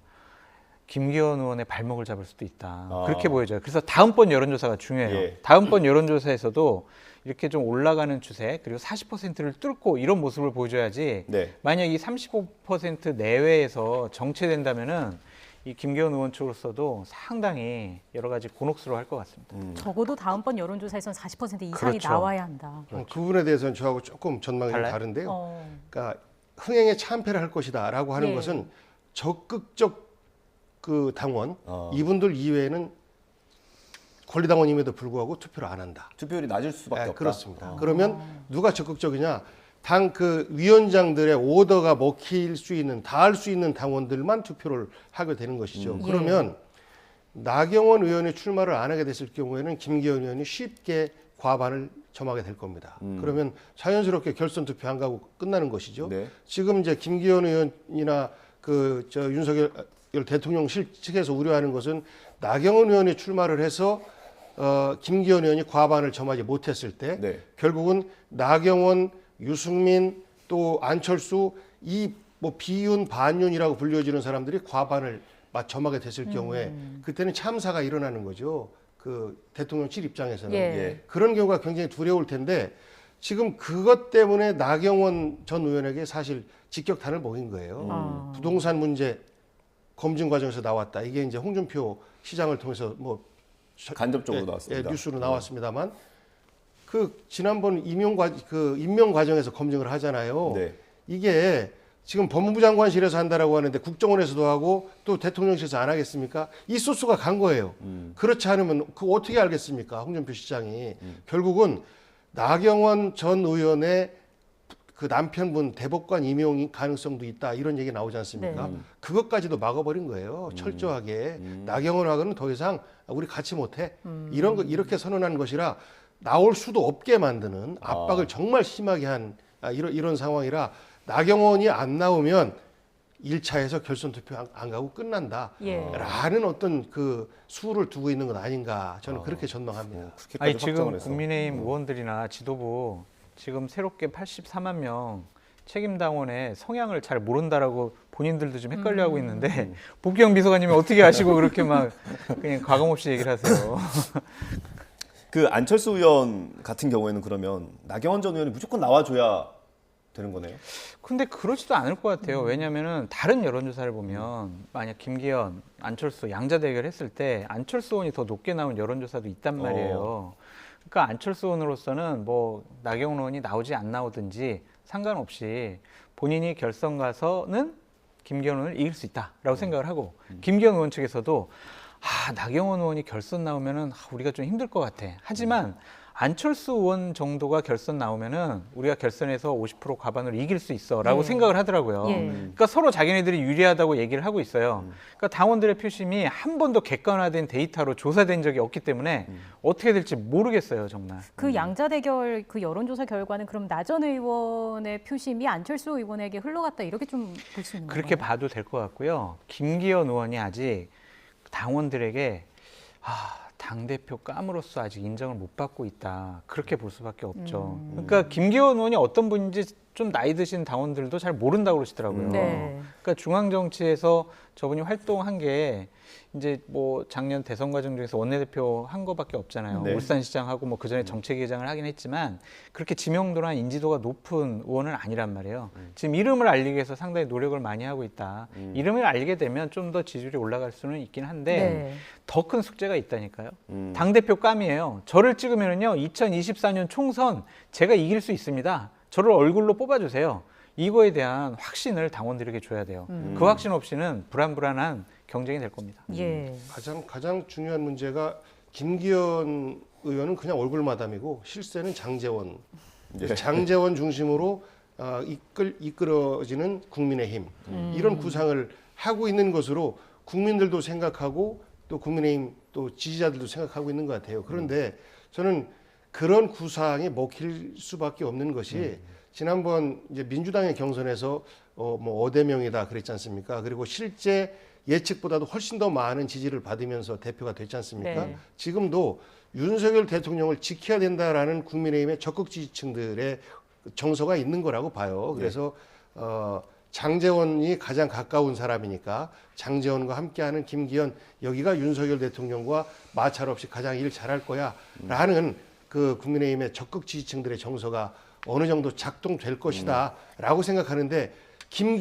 김기현 의원의 발목을 잡을 수도 있다. 그렇게 보여져요. 그래서 다음번 여론조사가 중요해요. 예. 다음번 여론조사에서도 이렇게 좀 올라가는 추세 그리고 40%를 뚫고 이런 모습을 보여줘야지 네. 만약 이 35% 내외에서 정체된다면은 이 김기현 의원 쪽으로서도 상당히 여러 가지 곤혹스러워할 것 같습니다. 적어도 다음번 여론조사에선 40% 이상이 그렇죠. 나와야 한다. 그 부분에 대해서는 저하고 조금 전망이 좀 달라요? 다른데요. 그러니까 흥행에 참패를 할 것이다라고 하는 예. 것은 적극적 그 당원 이분들 이외에는 권리당원임에도 불구하고 투표를 안 한다. 투표율이 낮을 수밖에 없다. 그렇습니다. 그러면 누가 적극적이냐? 당 그 위원장들의 오더가 먹힐 수 있는 다 할 수 있는 당원들만 투표를 하게 되는 것이죠. 그러면 나경원 의원이 출마를 안 하게 됐을 경우에는 김기현 의원이 쉽게 과반을 점하게 될 겁니다. 그러면 자연스럽게 결선 투표 안 가고 끝나는 것이죠. 네. 지금 이제 김기현 의원이나 윤석열 대통령실 측에서 우려하는 것은 나경원 의원이 출마를 해서 김기현 의원이 과반을 점하지 못했을 때 결국은 나경원, 유승민 또 안철수 이 뭐 비윤 반윤이라고 불려지는 사람들이 과반을 점하게 됐을 경우에 그때는 참사가 일어나는 거죠. 그 대통령실 입장에서는 그런 경우가 굉장히 두려울 텐데 지금 그것 때문에 나경원 전 의원에게 사실 직격탄을 먹인 거예요. 부동산 문제 검증 과정에서 나왔다. 이게 이제 홍준표 시장을 통해서 뭐 간접적으로 나왔습니다. 뉴스로 나왔습니다만 그 지난번 임명 과정에서 검증을 하잖아요. 이게 지금 법무부 장관실에서 한다라고 하는데 국정원에서도 하고 또 대통령실에서 안 하겠습니까? 이 소스가 간 거예요. 그렇지 않으면 그 어떻게 알겠습니까? 홍준표 시장이 결국은 나경원 전 의원의 그 남편분 대법관 임용 가능성도 있다 이런 얘기 나오지 않습니까? 그것까지도 막아버린 거예요. 철저하게 나경원하고는 더 이상 우리 같이 못해 이런 거 이렇게 선언한 것이라 나올 수도 없게 만드는 압박을 정말 심하게 한 이런 상황이라 나경원이 안 나오면 1차에서 결선 투표 안 가고 끝난다. 라는 어떤 그 수를 두고 있는 것 아닌가 저는 그렇게 전망합니다. 아니 지금 국민의힘 의원들이나 지도부 지금 새롭게 84만 명 책임당원의 성향을 잘 모른다라고 본인들도 좀 헷갈려하고 있는데 복귀영 비서관님이 어떻게 아시고 그렇게 막 그냥 과감없이 얘기를 하세요. 그 안철수 의원 같은 경우에는 그러면 나경원 전 의원이 무조건 나와줘야 되는 거네요. 근데 그러지도 않을 것 같아요. 왜냐하면은 다른 여론조사를 보면 만약 김기현, 안철수 양자 대결했을 때 안철수 의원이 더 높게 나온 여론조사도 있단 말이에요. 그러니까 안철수 의원으로서는 뭐 나경원 의원이 나오지 안 나오든지 상관없이 본인이 결선 가서는 김기현 의원을 이길 수 있다라고 생각을 하고 김기현 의원 측에서도 나경원 의원이 결선 나오면은 우리가 좀 힘들 것 같아. 하지만 안철수 의원 정도가 결선 나오면은 우리가 결선에서 50% 과반으로 이길 수 있어라고 생각을 하더라고요. 그러니까 서로 자기네들이 유리하다고 얘기를 하고 있어요. 그러니까 당원들의 표심이 한 번도 객관화된 데이터로 조사된 적이 없기 때문에 어떻게 될지 모르겠어요, 정말. 그 양자 대결 그 여론조사 결과는 그럼 나 전 의원의 표심이 안철수 의원에게 흘러갔다 이렇게 좀 볼 수 있는 건가요? 그렇게 봐도 될 것 같고요. 김기현 의원이 아직 당원들에게 당대표 감으로써 아직 인정을 못 받고 있다. 그렇게 볼 수밖에 없죠. 그러니까 김기현 의원이 어떤 분인지 좀 나이 드신 당원들도 잘 모른다고 그러시더라고요. 그러니까 중앙정치에서 저분이 활동한 게 이제 뭐 작년 대선 과정 중에서 원내대표 한 거밖에 없잖아요. 울산시장하고 뭐 그전에 정책위원장을 하긴 했지만 그렇게 지명도나 인지도가 높은 의원은 아니란 말이에요. 지금 이름을 알리기 위해서 상당히 노력을 많이 하고 있다. 이름을 알게 되면 좀 더 지지율이 올라갈 수는 있긴 한데 더 큰 숙제가 있다니까요. 당대표 감이에요. 저를 찍으면요 2024년 총선 제가 이길 수 있습니다. 저를 얼굴로 뽑아주세요. 이거에 대한 확신을 당원들에게 줘야 돼요. 그 확신 없이는 불안불안한 경쟁이 될 겁니다. 가장 중요한 문제가 김기현 의원은 그냥 얼굴 마담이고 실세는 장제원. 장제원 중심으로 이끌어지는 국민의힘 이런 구상을 하고 있는 것으로 국민들도 생각하고 또 국민의힘 또 지지자들도 생각하고 있는 것 같아요. 그런데 저는 그런 구상이 먹힐 수밖에 없는 것이 지난번 이제 민주당의 경선에서 뭐 5대 명이다 그랬지 않습니까? 그리고 실제 예측보다도 훨씬 더 많은 지지를 받으면서 대표가 됐지 않습니까? 지금도 윤석열 대통령을 지켜야 된다라는 국민의힘의 적극 지지층들의 정서가 있는 거라고 봐요. 그래서 장제원이 가장 가까운 사람이니까 장제원과 함께하는 김기현 여기가 윤석열 대통령과 마찰 없이 가장 일 잘할 거야라는 그 국민의힘의 적극 지지층들의 정서가 어느 정도 작동될 것이다라고 생각하는데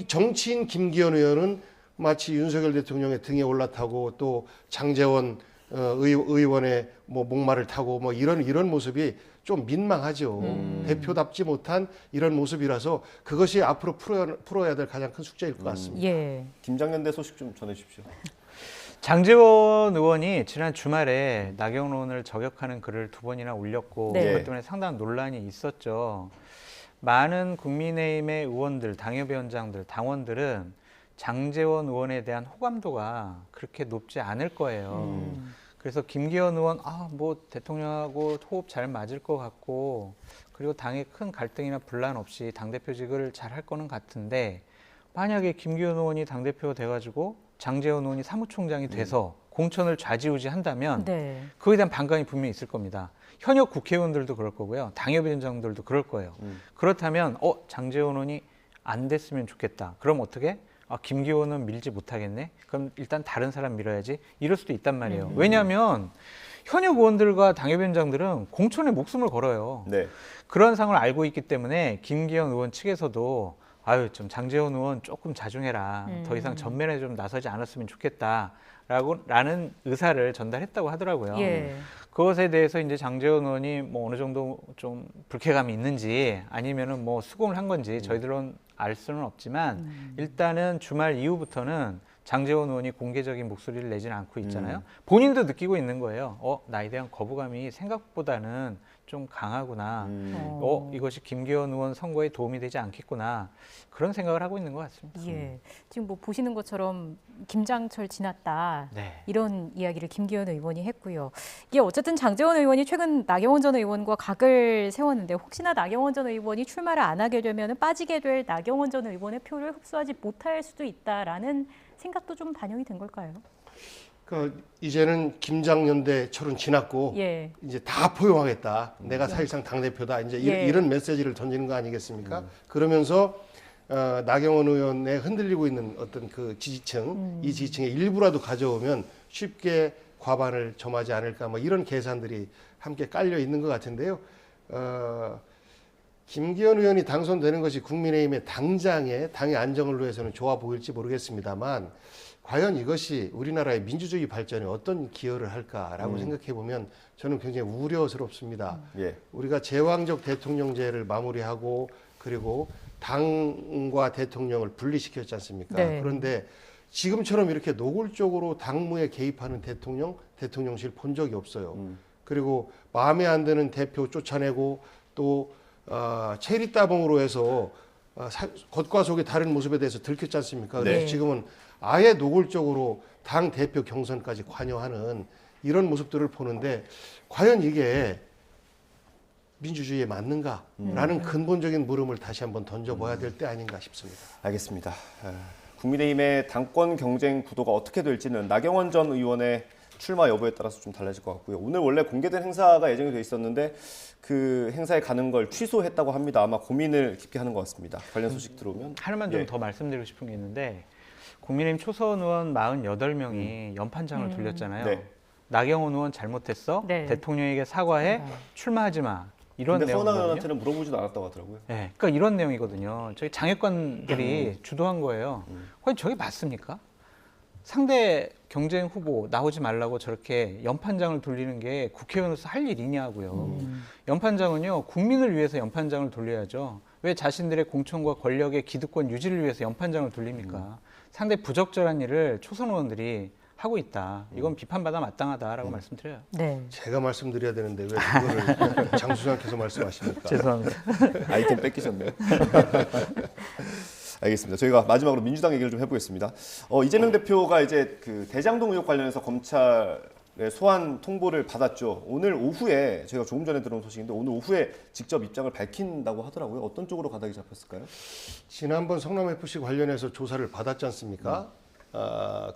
정치인 김기현 의원은 마치 윤석열 대통령의 등에 올라타고 또 장제원 의원의 뭐 목마를 타고 뭐 이런 모습이 좀 민망하죠. 대표답지 못한 이런 모습이라서 그것이 앞으로 풀어야 될 가장 큰 숙제일 것 같습니다. 예. 김장연대 소식 좀 전해주십시오. 장제원 의원이 지난 주말에 나경원 의원을 저격하는 글을 2번이나 올렸고 네. 그것 때문에 상당한 논란이 있었죠. 많은 국민의힘의 의원들, 당협위원장들, 당원들은 장제원 의원에 대한 호감도가 그렇게 높지 않을 거예요. 그래서 김기현 의원 뭐 대통령하고 호흡 잘 맞을 것 같고 그리고 당에 큰 갈등이나 분란 없이 당대표직을 잘 할 거는 같은데 만약에 김기현 의원이 당대표가 돼가지고 장제원 의원이 사무총장이 돼서 공천을 좌지우지한다면 네. 그거에 대한 반감이 분명히 있을 겁니다. 현역 국회의원들도 그럴 거고요. 당협위원장들도 그럴 거예요. 그렇다면 장제원 의원이 안 됐으면 좋겠다. 그럼 어떻게? 김기현은 밀지 못하겠네. 그럼 일단 다른 사람 밀어야지. 이럴 수도 있단 말이에요. 왜냐하면 현역 의원들과 당협위원장들은 공천에 목숨을 걸어요. 네. 그런 상황을 알고 있기 때문에 김기현 의원 측에서도 좀 장제원 의원 조금 자중해라. 더 이상 전면에 좀 나서지 않았으면 좋겠다라는 의사를 전달했다고 하더라고요. 예. 그것에 대해서 이제 장제원 의원이 뭐 어느 정도 좀 불쾌감이 있는지 아니면은 뭐 수긍을 한 건지 저희들은 알 수는 없지만 일단은 주말 이후부터는 장제원 의원이 공개적인 목소리를 내지는 않고 있잖아요. 본인도 느끼고 있는 거예요. 나에 대한 거부감이 생각보다는 좀 강하구나. 이것이 김기현 의원 선거에 도움이 되지 않겠구나. 그런 생각을 하고 있는 것 같습니다. 예. 지금 뭐 보시는 것처럼 김장철 지났다. 네. 이런 이야기를 김기현 의원이 했고요. 이게 어쨌든 장제원 의원이 최근 나경원 전 의원과 각을 세웠는데 혹시나 나경원 전 의원이 출마를 안 하게 되면 빠지게 될 나경원 전 의원의 표를 흡수하지 못할 수도 있다라는 생각도 좀 반영이 된 걸까요? 이제는 김장연대 철은 지났고 예. 이제 다 포용하겠다. 내가 사실상 당대표다. 이제 이런 메시지를 던지는 거 아니겠습니까? 그러면서 나경원 의원에 흔들리고 있는 어떤 그 지지층, 이 지지층의 일부라도 가져오면 쉽게 과반을 점하지 않을까 뭐 이런 계산들이 함께 깔려 있는 것 같은데요. 김기현 의원이 당선되는 것이 국민의힘의 당의 안정을 위해서는 좋아 보일지 모르겠습니다만 과연 이것이 우리나라의 민주주의 발전에 어떤 기여를 할까라고 생각해 보면 저는 굉장히 우려스럽습니다. 예. 우리가 제왕적 대통령제를 마무리하고 그리고 당과 대통령을 분리시켰지 않습니까? 네. 그런데 지금처럼 이렇게 노골적으로 당무에 개입하는 대통령실 본 적이 없어요. 그리고 마음에 안 드는 대표 쫓아내고 또 체리 따봉으로 해서 겉과 속의 다른 모습에 대해서 들켰지 않습니까? 그래서 네. 지금은 아예 노골적으로 당 대표 경선까지 관여하는 이런 모습들을 보는데 과연 이게 민주주의에 맞는가라는 근본적인 물음을 다시 한번 던져봐야 될 때 아닌가 싶습니다. 알겠습니다. 국민의힘의 당권 경쟁 구도가 어떻게 될지는 나경원 전 의원의 출마 여부에 따라서 좀 달라질 것 같고요. 오늘 원래 공개된 행사가 예정이 돼 있었는데 그 행사에 가는 걸 취소했다고 합니다. 아마 고민을 깊게 하는 것 같습니다. 관련 소식 들어오면. 하나만 좀 더 말씀드리고 싶은 게 있는데 국민의힘 초선 의원 48명이 연판장을 돌렸잖아요. 네. 나경원 의원 잘못했어. 네. 대통령에게 사과해. 출마하지 마. 이런 근데 서운한 내용이거든요. 의원한테는 물어보지도 않았다고 하더라고요. 네, 그러니까 이런 내용이거든요. 저희 장애권들이 주도한 거예요. 과연 저게 맞습니까? 상대 경쟁 후보 나오지 말라고 저렇게 연판장을 돌리는 게 국회의원으로서 할 일이냐고요. 연판장은요, 국민을 위해서 연판장을 돌려야죠. 왜 자신들의 공천과 권력의 기득권 유지를 위해서 연판장을 돌립니까? 상당히 부적절한 일을 초선 의원들이 하고 있다. 이건 비판받아 마땅하다라고 말씀드려요. 네. 제가 말씀드려야 되는데 왜 그거를 장수장께서 말씀하십니까? 죄송합니다. 아이템 뺏기셨네요. 알겠습니다. 저희가 마지막으로 민주당 얘기를 좀 해보겠습니다. 이재명 대표가 이제 그 대장동 의혹 관련해서 검찰의 소환 통보를 받았죠. 오늘 오후에 저희가 조금 전에 들어온 소식인데 오늘 오후에 직접 입장을 밝힌다고 하더라고요. 어떤 쪽으로 가닥이 잡혔을까요? 지난번 성남FC 관련해서 조사를 받았지 않습니까?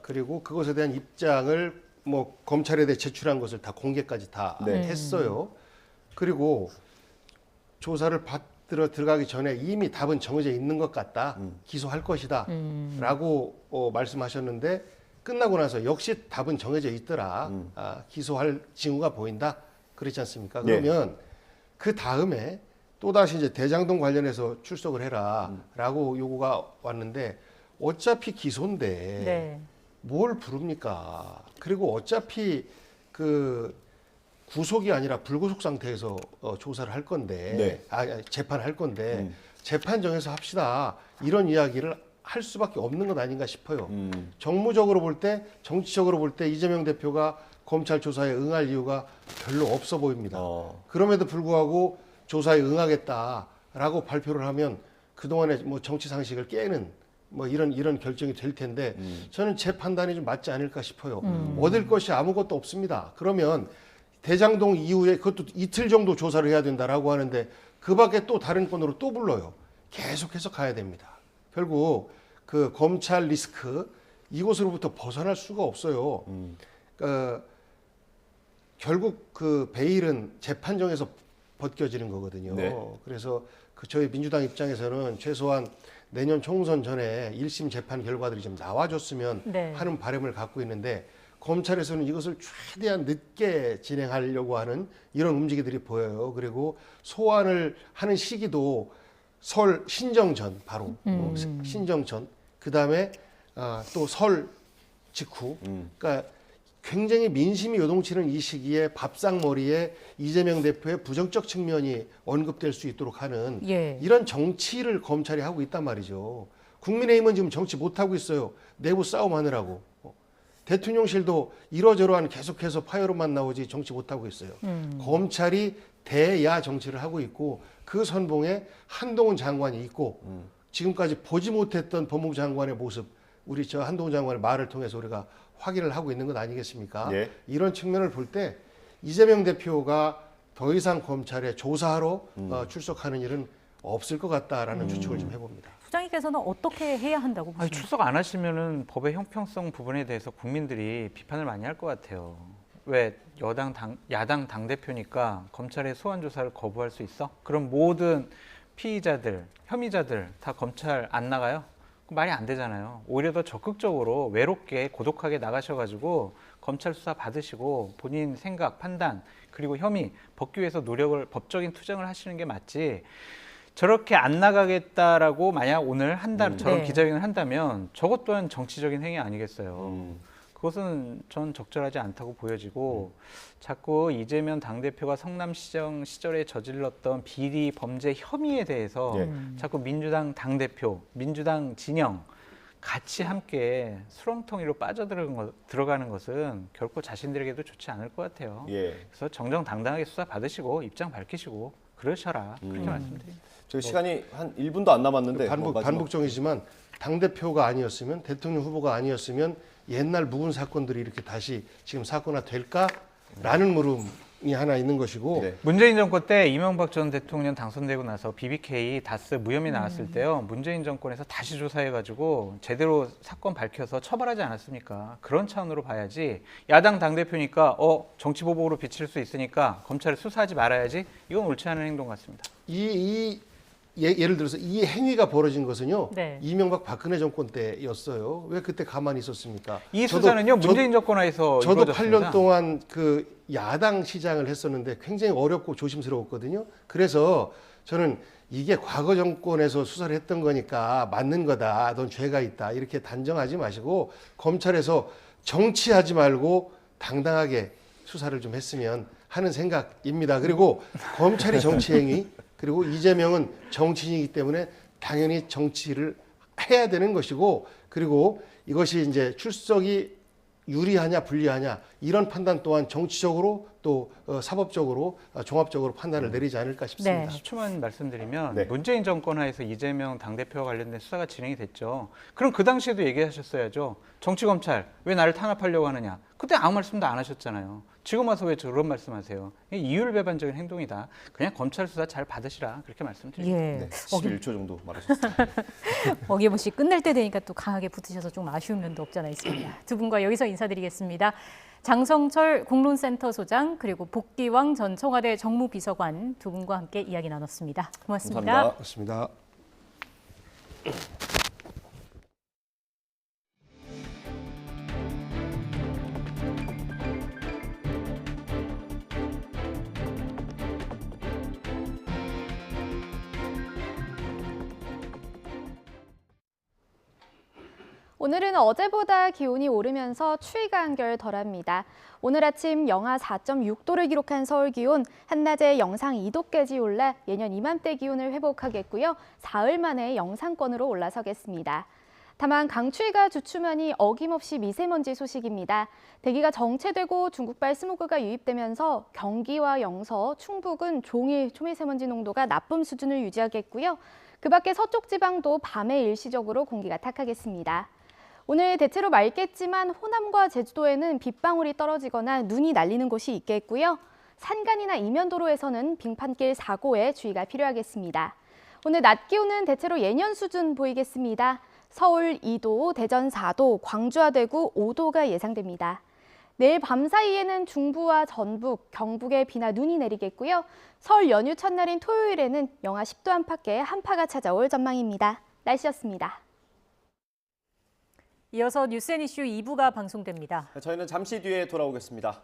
그리고 그것에 대한 입장을 뭐 검찰에 대해 제출한 것을 다 공개까지 다 네. 했어요. 그리고 조사를 들어가기 전에 이미 답은 정해져 있는 것 같다. 기소할 것이다. 라고 말씀하셨는데 끝나고 나서 역시 답은 정해져 있더라. 기소할 징후가 보인다. 그렇지 않습니까? 그러면 그 다음에 또다시 이제 대장동 관련해서 출석을 해라. 라고 요구가 왔는데 어차피 기소인데 뭘 부릅니까? 그리고 어차피 그 구속이 아니라 불구속 상태에서 조사를 할 건데, 재판을 할 건데, 재판 정해서 합시다. 이런 이야기를 할 수밖에 없는 것 아닌가 싶어요. 정무적으로 볼 때, 정치적으로 볼 때 이재명 대표가 검찰 조사에 응할 이유가 별로 없어 보입니다. 그럼에도 불구하고 조사에 응하겠다라고 발표를 하면 그동안의 뭐 정치 상식을 깨는 뭐 이런 결정이 될 텐데 저는 제 판단이 좀 맞지 않을까 싶어요. 얻을 것이 아무것도 없습니다. 그러면 대장동 이후에 그것도 이틀 정도 조사를 해야 된다라고 하는데 그 밖에 또 다른 건으로 또 불러요. 계속해서 가야 됩니다. 결국 그 검찰 리스크 이곳으로부터 벗어날 수가 없어요. 결국 그 베일은 재판정에서 벗겨지는 거거든요. 그래서 그 저희 민주당 입장에서는 최소한 내년 총선 전에 1심 재판 결과들이 좀 나와줬으면 하는 바람을 갖고 있는데 검찰에서는 이것을 최대한 늦게 진행하려고 하는 이런 움직이들이 보여요. 그리고 소환을 하는 시기도 설 신정 전 바로 신정 전 그다음에 또 설 직후 그러니까 굉장히 민심이 요동치는 이 시기에 밥상머리에 이재명 대표의 부정적 측면이 언급될 수 있도록 하는 이런 정치를 검찰이 하고 있단 말이죠. 국민의힘은 지금 정치 못하고 있어요. 내부 싸움하느라고. 대통령실도 이러저러한 계속해서 파열음만 나오지 정치 못하고 있어요. 검찰이 대야 정치를 하고 있고 그 선봉에 한동훈 장관이 있고 지금까지 보지 못했던 법무부 장관의 모습 우리 저 한동훈 장관의 말을 통해서 우리가 확인을 하고 있는 것 아니겠습니까? 이런 측면을 볼 때 이재명 대표가 더 이상 검찰에 조사하러 출석하는 일은 없을 것 같다라는 추측을 좀 해봅니다. 부장님께서는 어떻게 해야 한다고 보십니까? 출석 안 하시면은 법의 형평성 부분에 대해서 국민들이 비판을 많이 할 것 같아요. 왜 야당 당대표니까 검찰의 소환 조사를 거부할 수 있어? 그럼 모든 피의자들, 혐의자들 다 검찰 안 나가요? 말이 안 되잖아요. 오히려 더 적극적으로 외롭게 고독하게 나가셔가지고 검찰 수사 받으시고 본인 생각, 판단 그리고 혐의 벗기 위해서 법적인 투쟁을 하시는 게 맞지. 저렇게 안 나가겠다라고 만약 오늘 저런 기자회견을 한다면 저것 또한 정치적인 행위 아니겠어요. 그것은 전 적절하지 않다고 보여지고 자꾸 이재명 당대표가 성남시장 시절에 저질렀던 비리 범죄 혐의에 대해서 자꾸 민주당 당대표, 민주당 진영 같이 함께 수렁텅이로 빠져들어가는 것은 결코 자신들에게도 좋지 않을 것 같아요. 그래서 정정당당하게 수사 받으시고 입장 밝히시고 그러셔라. 그렇게 말씀드립니다. 저희 시간이 한 1분도 안 남았는데 반복정이지만 당대표가 아니었으면 대통령 후보가 아니었으면 옛날 묵은 사건들이 이렇게 다시 지금 사건화 될까라는 물음이 하나 있는 것이고 문재인 정권 때 이명박 전 대통령 당선되고 나서 BBK 다스 무혐의 나왔을 때요. 문재인 정권에서 다시 조사해가지고 제대로 사건 밝혀서 처벌하지 않았습니까? 그런 차원으로 봐야지 야당 당대표니까 정치보복으로 비칠 수 있으니까 검찰을 수사하지 말아야지 이건 옳지 않은 행동 같습니다. 예를 들어서 이 행위가 벌어진 것은요. 이명박 박근혜 정권 때였어요. 왜 그때 가만히 있었습니까? 이 수사는요. 문재인 정권 하에서 저도 8년 동안 그 야당 시장을 했었는데 굉장히 어렵고 조심스러웠거든요. 그래서 저는 이게 과거 정권에서 수사를 했던 거니까 맞는 거다. 넌 죄가 있다. 이렇게 단정하지 마시고 검찰에서 정치하지 말고 당당하게 수사를 좀 했으면 하는 생각입니다. 그리고 검찰이 정치행위 그리고 이재명은 정치인이기 때문에 당연히 정치를 해야 되는 것이고 그리고 이것이 이제 출석이 유리하냐 불리하냐 이런 판단 또한 정치적으로 또 사법적으로 종합적으로 판단을 내리지 않을까 싶습니다. 10초만 말씀드리면 문재인 정권 하에서 이재명 당대표와 관련된 수사가 진행이 됐죠. 그럼 그 당시에도 얘기하셨어야죠. 정치검찰 왜 나를 탄압하려고 하느냐. 그때 아무 말씀도 안 하셨잖아요. 지금 와서 왜 저런 말씀하세요? 이율배반적인 행동이다. 그냥 검찰 수사 잘 받으시라 그렇게 말씀드립니다. 11초 정도 말하셨습니다. 어김없이 끝날 때 되니까 또 강하게 붙으셔서 좀 아쉬운 면도 없지 않아 있습니다. 두 분과 여기서 인사드리겠습니다. 장성철 공론센터 소장 그리고 복기왕 전 청와대 정무비서관 두 분과 함께 이야기 나눴습니다. 고맙습니다. 고맙습니다. 오늘은 어제보다 기온이 오르면서 추위가 한결 덜합니다. 오늘 아침 영하 4.6도를 기록한 서울 기온, 한낮에 영상 2도까지 올라 예년 이맘때 기온을 회복하겠고요. 사흘 만에 영상권으로 올라서겠습니다. 다만 강추위가 주춤하니 어김없이 미세먼지 소식입니다. 대기가 정체되고 중국발 스모그가 유입되면서 경기와 영서, 충북은 종일 초미세먼지 농도가 나쁨 수준을 유지하겠고요. 그 밖에 서쪽 지방도 밤에 일시적으로 공기가 탁하겠습니다. 오늘 대체로 맑겠지만 호남과 제주도에는 빗방울이 떨어지거나 눈이 날리는 곳이 있겠고요. 산간이나 이면도로에서는 빙판길 사고에 주의가 필요하겠습니다. 오늘 낮 기온은 대체로 예년 수준 보이겠습니다. 서울 2도, 대전 4도, 광주와 대구 5도가 예상됩니다. 내일 밤 사이에는 중부와 전북, 경북에 비나 눈이 내리겠고요. 설 연휴 첫날인 토요일에는 영하 10도 안팎의 한파가 찾아올 전망입니다. 날씨였습니다. 이어서 뉴스앤이슈 2부가 방송됩니다. 저희는 잠시 뒤에 돌아오겠습니다.